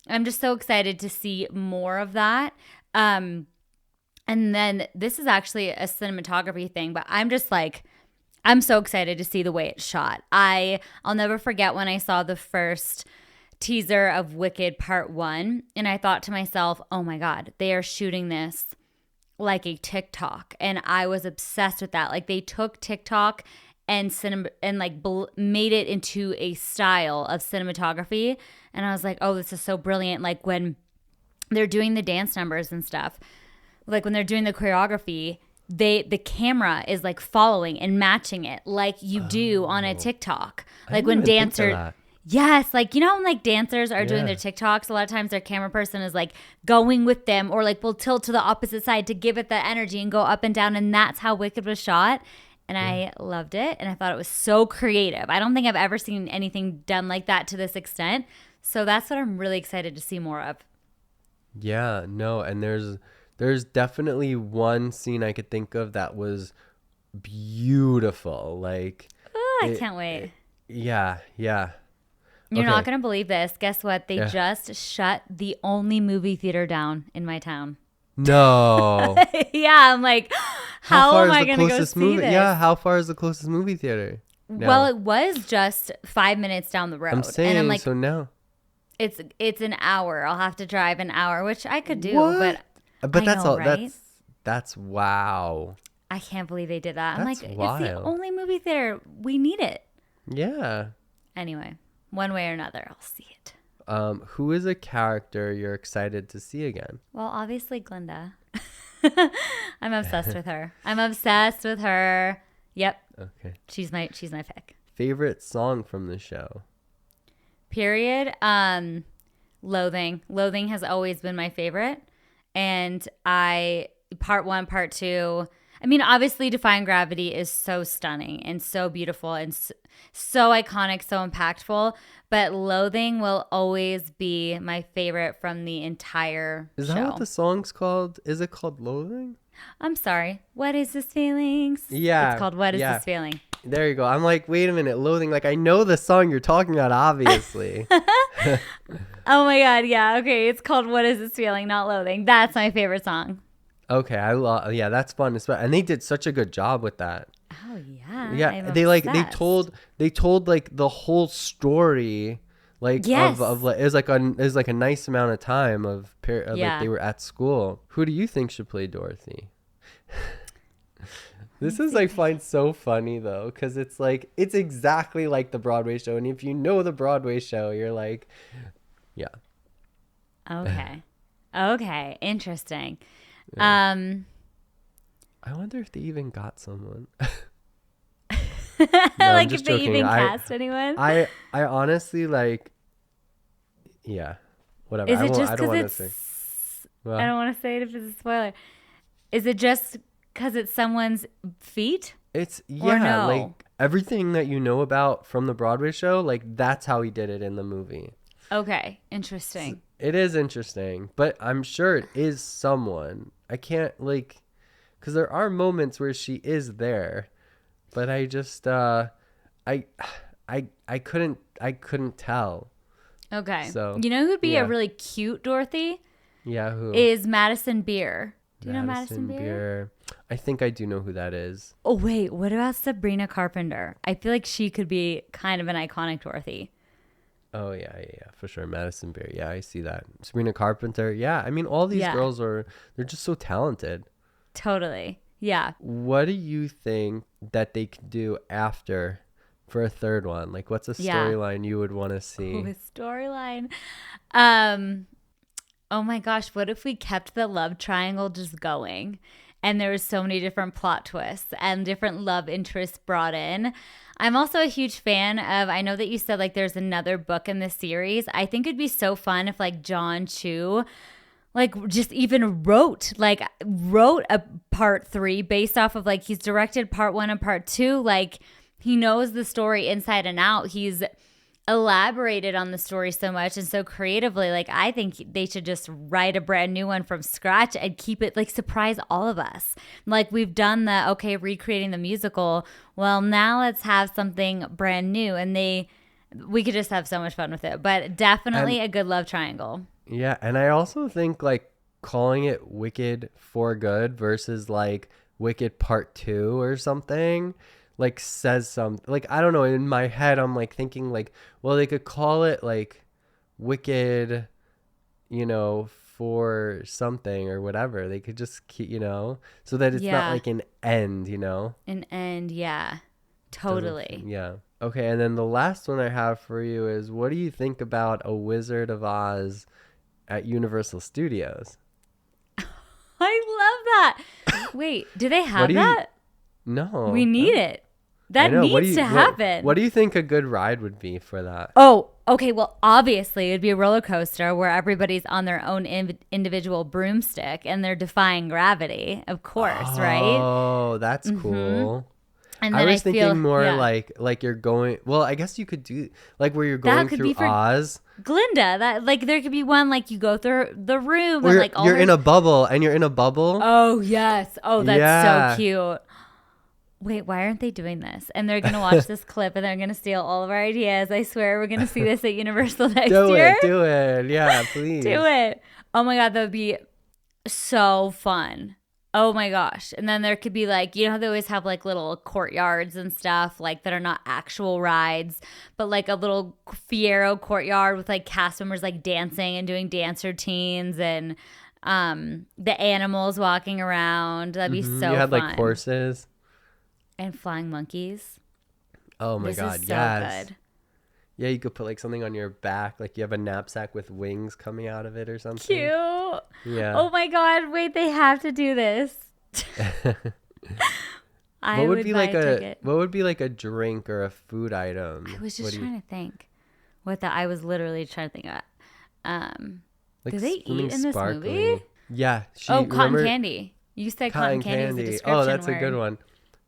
I'm just so excited to see more of that. And then this is actually a cinematography thing, but I'm just like, I'm so excited to see the way it's shot. I'll never forget when I saw the first teaser of Wicked Part 1, and I thought to myself, oh my God, they are shooting this like a TikTok. And I was obsessed with that. Like, they took TikTok and made it into a style of cinematography. And I was like, oh, this is so brilliant. Like when they're doing the dance numbers and stuff, like when they're doing the choreography, the camera is like following and matching it like you do on a TikTok. Like when dancers, yes, like, you know, when like dancers are doing their TikToks, a lot of times their camera person is like going with them, or like will tilt to the opposite side to give it that energy and go up and down. And that's how Wicked was shot. and I loved it, and I thought it was so creative. I don't think I've ever seen anything done like that to this extent. So that's what I'm really excited to see more of. Yeah, no, and there's definitely one scene I could think of that was beautiful. Like, I can't wait. Yeah. You're Okay. not going to believe this. Guess what? They Yeah. just shut the only movie theater down in my town. No. Yeah, I'm like, how far am is I the going to go closest see movie? this? Yeah, how far is the closest movie theater? now? Well, it was just 5 minutes down the road. I'm saying, and I'm like, so now. it's an hour. I'll have to drive an hour, which I could do, What? but But I that's know, all. right? That's wow. I can't believe they did that. I'm That's like, it's wild. the only movie theater. We need it. Yeah. Anyway, one way or another, I'll see it. Who is a character you're excited to see again? Well, obviously Glinda. I'm obsessed with her. Yep. Okay. She's my pick. Favorite song from the show? Period. Loathing. Loathing has always been my favorite. And part 1, part 2. I mean, obviously Defying Gravity is so stunning and so beautiful and so iconic, so impactful. But Loathing will always be my favorite from the entire Is show. that what the song's called? Is it called Loathing? I'm sorry. What is this feelings? Yeah. It's called What Is This Feeling? There you go. I'm like, wait a minute, Loathing. Like, I know the song you're talking about, obviously. Oh my God. Yeah. Okay. It's called What Is This Feeling? Not Loathing. That's my favorite song. Okay, yeah, that's fun. And they did such a good job with that. Oh yeah. Yeah, I'm they obsessed. they told like the whole story, like Yes. of like it was like a nice amount of time of Yeah. like they were at school. Who do you think should play Dorothy? This is like find so funny though, because it's like it's exactly like the Broadway show, and if you know the Broadway show, you're like, yeah. Okay. Okay. Interesting. Yeah. I wonder if they even got someone. No, I'm Like just if they joking. even cast anyone. I honestly like, yeah, whatever. Is I it just I don't because want to it's? say. Well, I don't want to say it if it's a spoiler. Is it just because it's someone's feet? It's Or yeah, no? like everything that you know about from the Broadway show, like that's how he did it in the movie. Okay. Interesting. It is interesting, but I'm sure it is someone. I can't like, because there are moments where she is there, but I just I couldn't tell. Okay. So, you know who'd be yeah. a really cute Dorothy? Yeah, who Is Madison Beer. Do you know Madison Beer? I think I do know who that is. Oh wait, what about Sabrina Carpenter? I feel like she could be kind of an iconic Dorothy. Oh yeah, for sure. Madison Beer. Yeah, I see that. Sabrina Carpenter. Yeah, I mean all these Yeah. girls they're just so talented. Totally. Yeah. What do you think that they could do after for a third one? Like what's a Yeah. storyline you would want to see? Oh, a storyline. Oh my gosh, what if we kept the love triangle just going? And there was so many different plot twists and different love interests brought in. I'm also a huge fan of, I know that you said like there's another book in the series. I think it'd be so fun if like John Chu like just even wrote a part 3 based off of like he's directed part 1 and part 2. Like he knows the story inside and out. He's elaborated on the story so much and so creatively. Like I think they should just write a brand new one from scratch and keep it like surprise all of us. Like we've done recreating the musical. Well, now let's have something brand new, and we could just have so much fun with it. But definitely a good love triangle. Yeah, and I also think like calling it Wicked for Good versus like Wicked Part 2 or something like says something. Like I don't know, in my head I'm like thinking like, well, they could call it like Wicked, for something or whatever. They could just keep, so that it's not like an end, An end, yeah. Totally. Yeah. Okay, and then the last one I have for you is, what do you think about A Wizard of Oz at Universal Studios? I love that. Wait, do they have that? No. We need it. That needs to happen. What do you think a good ride would be for that? Oh, okay. Well, obviously, it'd be a roller coaster where everybody's on their own individual broomstick and they're defying gravity, of course, right? Oh, that's cool. And I then was thinking more yeah. like you're going. Well, I guess you could do like where you're That going could through be for Oz. Glinda, that like there could be one like you go through the room Or and you're, like all you're her... in a bubble and you're in a bubble. Oh yes. Oh, that's Yeah. so cute. Wait, why aren't they doing this? And they're gonna watch this clip and they're gonna steal all of our ideas. I swear we're gonna see this at Universal next year. Do it. Yeah, please. Do it. Oh my god, that would be so fun. Oh my gosh. And then there could be like, you know how they always have like little courtyards and stuff like that are not actual rides, but like a little Fiero courtyard with like cast members like dancing and doing dance routines and the animals walking around. That'd be so You had fun. like horses. And flying monkeys. Oh my This god, is so yes. good. Yeah, you could put like something on your back, like you have a knapsack with wings coming out of it or something. Cute. Yeah. Oh my god, wait, they have to do this. I would buy a ticket. What would be like a drink or a food item? I was just trying to think. I was literally trying to think of. Like Do they something eat in this sparkly. movie? Yeah. Cotton candy. You said cotton candy is the description Oh, that's a good word. one.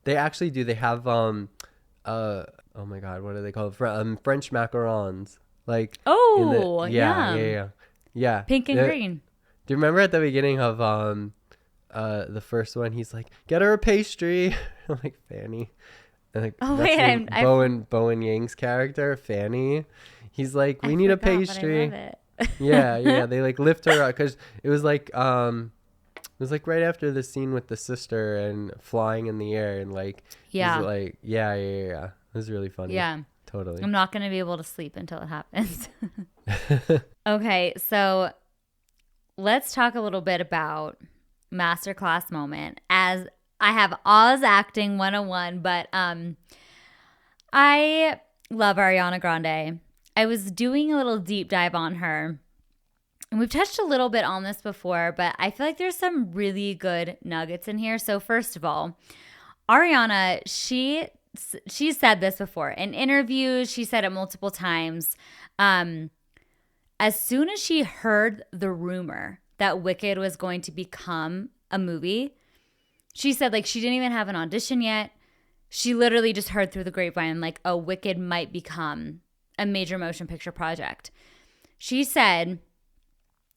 They actually do. They have oh my god, what are they called? French macarons. Like Oh, yeah. Pink and green. Do you remember at the beginning of the first one? He's like, "Get her a pastry," like Fanny. And like, Oh, that's wait, Bowen Yang's character, Fanny. He's like, "We need a forgot, but I pastry." love it. yeah. They like lift her up because it was like right after the scene with the sister and flying in the air and like Yeah. he's like yeah. It was really funny. Yeah. Totally. I'm not going to be able to sleep until it happens. Okay, so let's talk a little bit about masterclass moment. As I have Oz acting 101, but I love Ariana Grande. I was doing a little deep dive on her. And we've touched a little bit on this before, but I feel like there's some really good nuggets in here. So first of all, Ariana, she said this before in interviews. She said it multiple times. As soon as she heard the rumor that Wicked was going to become a movie, she said like she didn't even have an audition yet. She literally just heard through the grapevine like, oh, Wicked might become a major motion picture project. She said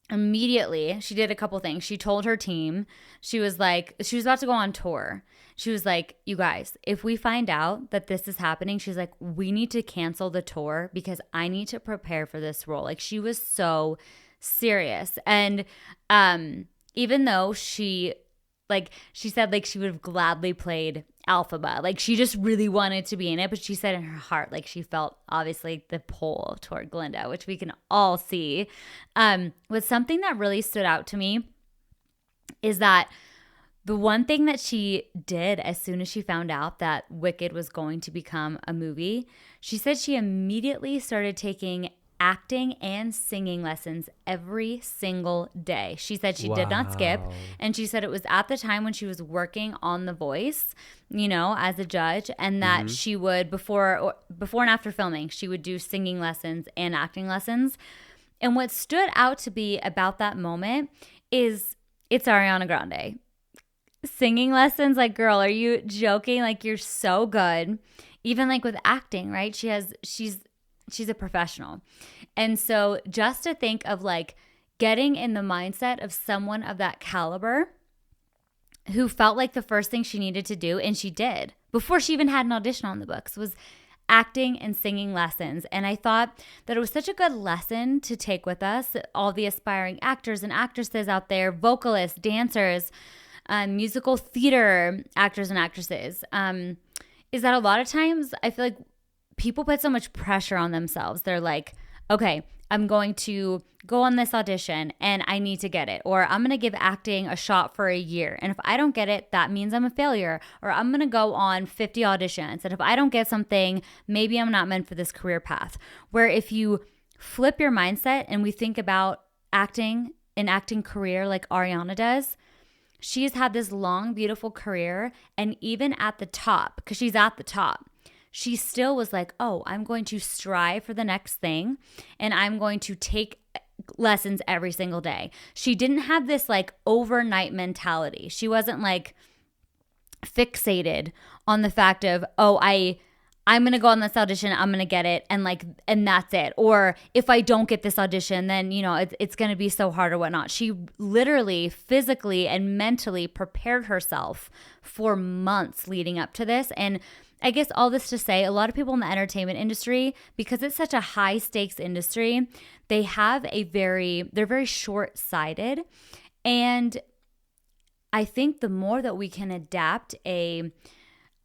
immediately she did a couple things. She told her team, she was about to go on tour. She was like, you guys, if we find out that this is happening, she's like, we need to cancel the tour because I need to prepare for this role. Like she was so serious. And even though she said like she would have gladly played Alphaba, like she just really wanted to be in it, but she said in her heart like she felt obviously the pull toward Glinda, which we can all see. Was something that really stood out to me is that the one thing that she did as soon as she found out that Wicked was going to become a movie, she said she immediately started taking acting and singing lessons every single day. She said she did not skip. And she said it was at the time when she was working on The Voice, you know, as a judge, and that she would, before and after filming, she would do singing lessons and acting lessons. And what stood out to be about that moment is it's Ariana Grande. Singing lessons, like, girl, are you joking? Like, you're so good. Even like with acting, right? She's a professional. And so just to think of like getting in the mindset of someone of that caliber who felt like the first thing she needed to do, and she did before she even had an audition on the books, was acting and singing lessons. And I thought that it was such a good lesson to take with us, all the aspiring actors and actresses out there, vocalists, dancers, musical theater actors and actresses, is that a lot of times I feel like people put so much pressure on themselves. They're like, okay, I'm going to go on this audition and I need to get it. Or I'm going to give acting a shot for a year. And if I don't get it, that means I'm a failure. Or I'm going to go on 50 auditions. And if I don't get something, maybe I'm not meant for this career path. Where if you flip your mindset and we think about acting, an acting career like Ariana does, she's had this long, beautiful career. And even at the top, because she's at the top, she still was like, oh, I'm going to strive for the next thing and I'm going to take lessons every single day. She didn't have this like overnight mentality. She wasn't like fixated on the fact of, oh, I'm going to go on this audition, I'm going to get it, and that's it. Or if I don't get this audition, then, it's going to be so hard or whatnot. She literally physically and mentally prepared herself for months leading up to this. And I guess all this to say, a lot of people in the entertainment industry, because it's such a high stakes industry, they're very short-sighted. And I think the more that we can adapt a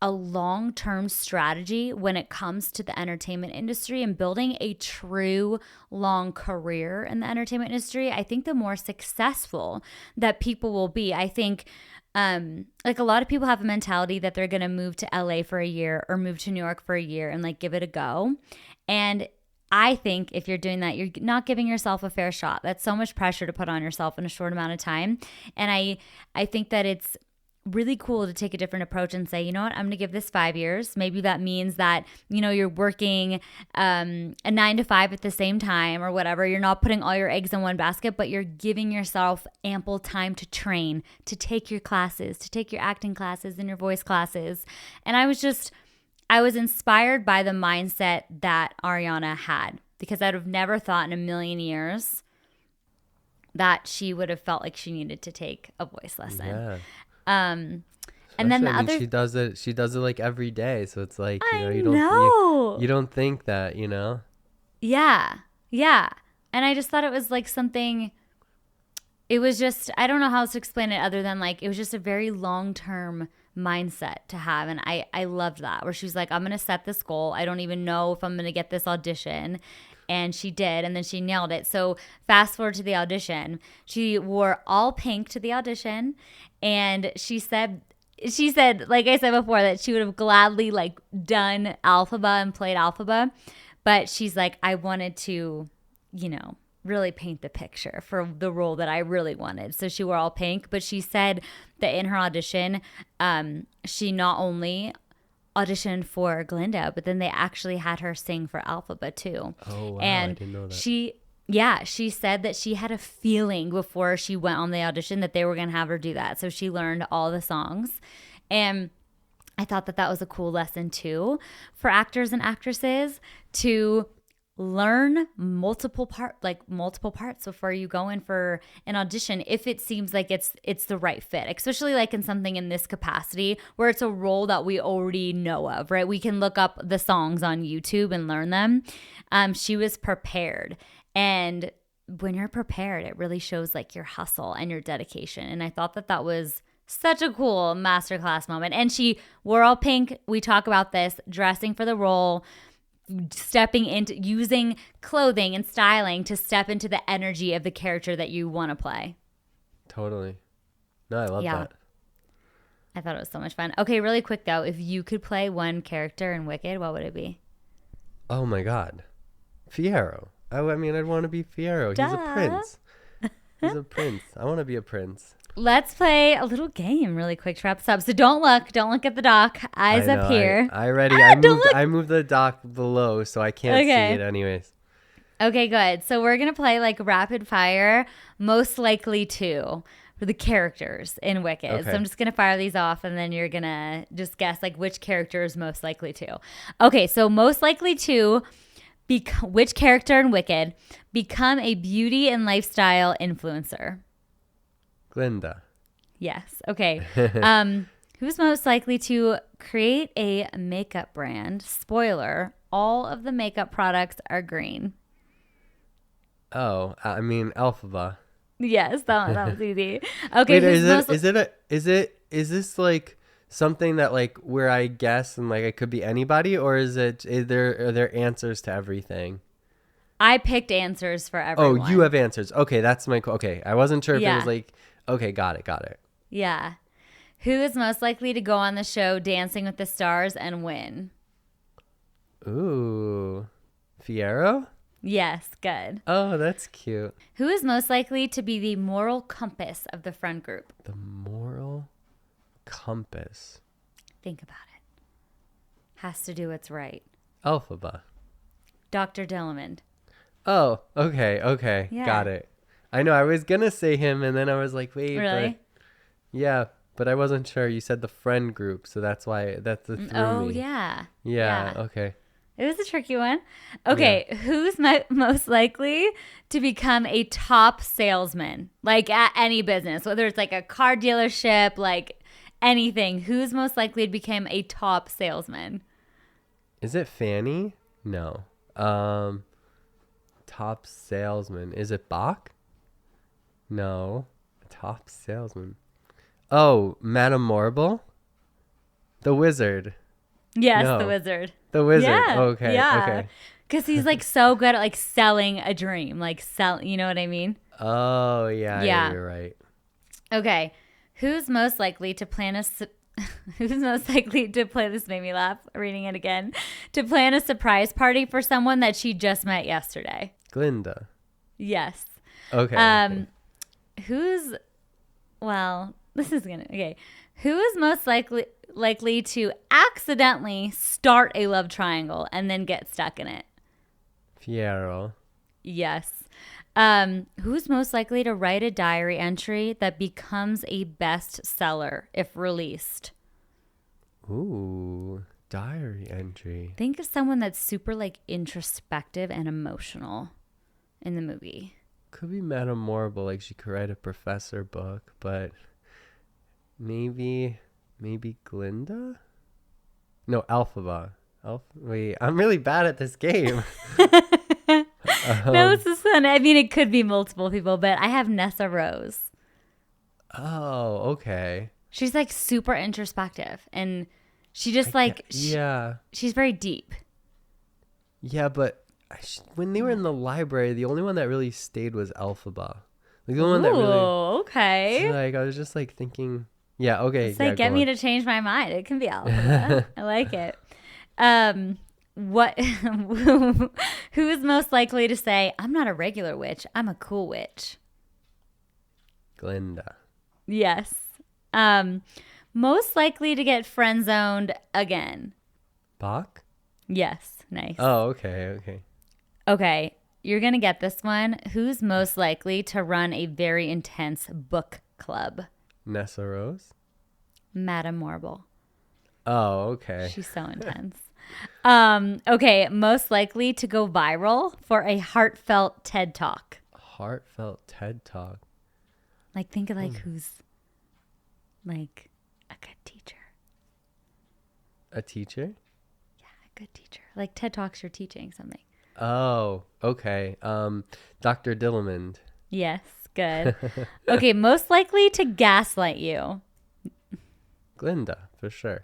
long-term strategy when it comes to the entertainment industry and building a true long career in the entertainment industry, I think the more successful that people will be. I think like a lot of people have a mentality that they're going to move to LA for a year or move to New York for a year and like give it a go. And I think if you're doing that, you're not giving yourself a fair shot. That's so much pressure to put on yourself in a short amount of time. And I think that it's really cool to take a different approach and say, you know what, I'm going to give this 5 years. Maybe that means that, you're working a 9 to 5 at the same time or whatever. You're not putting all your eggs in one basket, but you're giving yourself ample time to train, to take your classes, to take your acting classes and your voice classes. And I was inspired by the mindset that Ariana had, because I'd have never thought in a million years that she would have felt like she needed to take a voice lesson. Yeah. And then the other, she does it like every day. So it's like, you don't think that, Yeah. Yeah. And I just thought it was like something, it was just, I don't know how else to explain it other than like, it was just a very long-term mindset to have. And I loved that, where she was like, I'm going to set this goal. I don't even know if I'm going to get this audition. And she did, and then she nailed it. So fast forward to the audition. She wore all pink to the audition, and she said, like I said before, that she would have gladly like done Alphaba and played Alphaba, but she's like, I wanted to, really paint the picture for the role that I really wanted. So she wore all pink, but she said that in her audition, she not only auditioned for Glinda, but then they actually had her sing for Alphaba too. Oh, wow. And I didn't know that. she said that she had a feeling before she went on the audition that they were going to have her do that. So she learned all the songs. And I thought that was a cool lesson too for actors and actresses to learn multiple parts before you go in for an audition, if it seems like it's the right fit, especially like in something in this capacity where it's a role that we already know of, right? We can look up the songs on YouTube and learn them. She was prepared, and when you're prepared, it really shows like your hustle and your dedication. And I thought that was such a cool masterclass moment. And she wore all pink. We talk about this, dressing for the role, stepping into using clothing and styling to step into the energy of the character that you want to play. Totally. No, I love that. I thought it was so much fun. Okay, really quick though, if you could play one character in Wicked, what would it be? Oh my God. Fiyero. I'd want to be Fiyero. He's a prince. He's a prince. I want to be a prince. Let's play a little game really quick to wrap this up. So don't look at the doc. Eyes up here. I moved the doc below, so I can't see it anyways. Okay, good. So we're going to play like rapid fire, most likely to, for the characters in Wicked. Okay. So I'm just going to fire these off, and then you're going to just guess like which character is most likely to. Okay, so most likely to, which character in Wicked become a beauty and lifestyle influencer? Glinda. Yes. Okay. Who's most likely to create a makeup brand? Spoiler, all of the makeup products are green. Oh, Alphaba. Yes, that was easy. Okay. Wait, is this like something that like where I guess and like it could be anybody, or are there answers to everything? I picked answers for everyone. Oh, you have answers. Okay, that's okay. I wasn't sure if it was like, okay, got it. Yeah. Who is most likely to go on the show Dancing with the Stars and win? Ooh, Fiyero? Yes, good. Oh, that's cute. Who is most likely to be the moral compass of the friend group? The moral compass. Think about it. Has to do what's right. Alphaba. Dr. Dillamond. Oh, okay. Yeah. Got it. I know I was going to say him, and then I was like, wait. Really? But yeah. but I wasn't sure. You said the friend group, so that's why that threw Oh, me. yeah. Yeah. Okay. It was a tricky one. Okay, who's most likely to become a top salesman, like at any business, whether it's like a car dealership, like anything? Who's most likely to become a top salesman? Is it Fanny? No. Top salesman. Is it Bach? No. Top salesman. Oh, Madame Morrible? The Wizard. Yes, No. the Wizard. The Wizard. Yeah, Okay. yeah. Okay. Because he's like so good at like selling a dream, like you know what I mean? Oh, yeah. Yeah. You're right. Okay, who's most likely to plan a who's most likely to play, this made me laugh reading it again, to plan a surprise party for someone that she just met yesterday? Glinda. Yes. Okay. Who's, well, this is gonna, okay, who is most likely to accidentally start a love triangle and then get stuck in it? Fiero. Yes. Who's most likely to write a diary entry that becomes a bestseller if released? Ooh, diary entry. Think of someone that's super like introspective and emotional in the movie. Could be Madame Morrible, like she could write a professor book, but maybe Glinda? No, Alphaba. Wait, I'm really bad at this game. No, it's the son. I mean, it could be multiple people, but I have Nessa Rose. Oh, okay. She's like super introspective and she just yeah. She's very deep. Yeah, but when they were in the library, the only one that really stayed was Alphaba. Like the only one that really. Okay. So, like I was just like thinking. Yeah. Okay. It's like get me to change my mind. It can be Alphaba. I like it. What? Who is most likely to say, "I'm not a regular witch. I'm a cool witch"? Glinda. Yes. Most likely to get friend zoned again. Bach? Yes. Nice. Oh, okay. Okay. You're going to get this one. Who's most likely to run a very intense book club? Nessa Rose? Madame Morrible. Oh, okay. She's so intense. Okay. Most likely to go viral for a heartfelt TED Talk. Heartfelt TED Talk. Like, think of like who's like a good teacher. A teacher? Yeah, a good teacher. Like TED Talks, you're teaching something. Oh, okay. Dr. Dillamond. Yes, good. Okay, most likely to gaslight you. Glinda, for sure.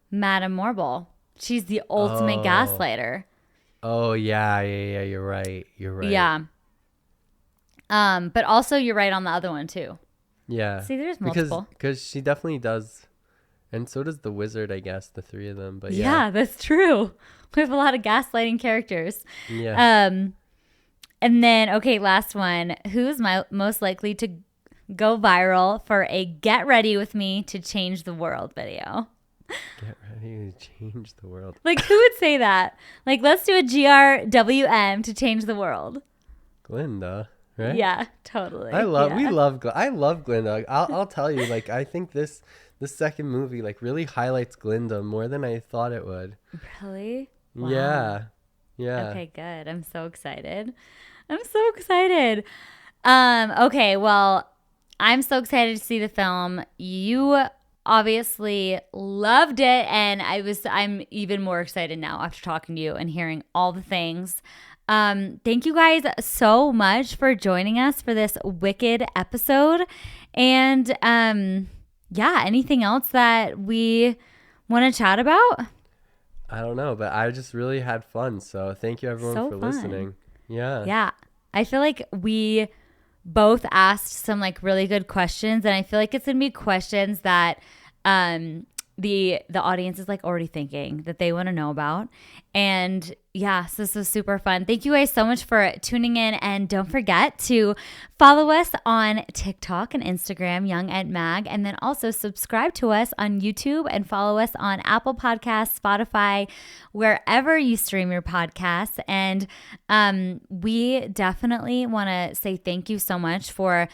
Madame Morrible. She's the ultimate gaslighter. Oh, yeah, you're right. Yeah. But also you're right on the other one too. Yeah. See, there's multiple. Because she definitely does. And so does the wizard, I guess, the three of them. But yeah, that's true. We have a lot of gaslighting characters. Yeah. And then, okay, last one. Who's most likely to go viral for a "Get Ready With Me to Change the World" video? Get ready to change the world. Like, who would say that? Like, let's do a GRWM to change the world. Glinda, right? Yeah, totally. I love Glinda. I'll tell you, like, I think this second movie like really highlights Glinda more than I thought it would. Really? Wow. Yeah. Okay, good. I'm so excited. Okay, well, I'm so excited to see the film. You obviously loved it, and I'm even more excited now after talking to you and hearing all the things. Thank you guys so much for joining us for this Wicked episode. And anything else that we want to chat about? I don't know, but I just really had fun. So thank you everyone for listening. Yeah. Yeah. I feel like we both asked some like really good questions, and I feel like it's going to be questions that the audience is like already thinking that they want to know about. And Yes, this was super fun. Thank you guys so much for tuning in. And don't forget to follow us on TikTok and Instagram, Young at Mag. And then also subscribe to us on YouTube and follow us on Apple Podcasts, Spotify, wherever you stream your podcasts. And we definitely want to say thank you so much for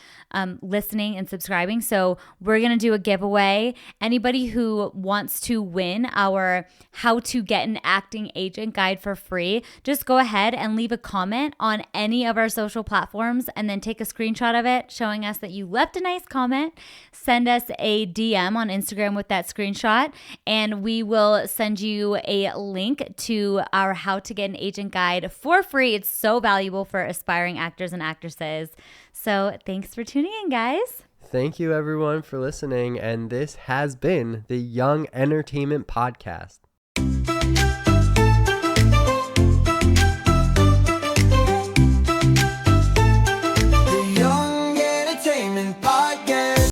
listening and subscribing. So we're going to do a giveaway. Anybody who wants to win our How to Get an Acting Agent guide for free, just go ahead and leave a comment on any of our social platforms and then take a screenshot of it showing us that you left a nice comment. Send us a DM on Instagram with that screenshot, and we will send you a link to our How to Get an Agent guide for free. It's so valuable for aspiring actors and actresses. So thanks for tuning in, guys. Thank you, everyone, for listening. And this has been the Young Entertainment Podcast.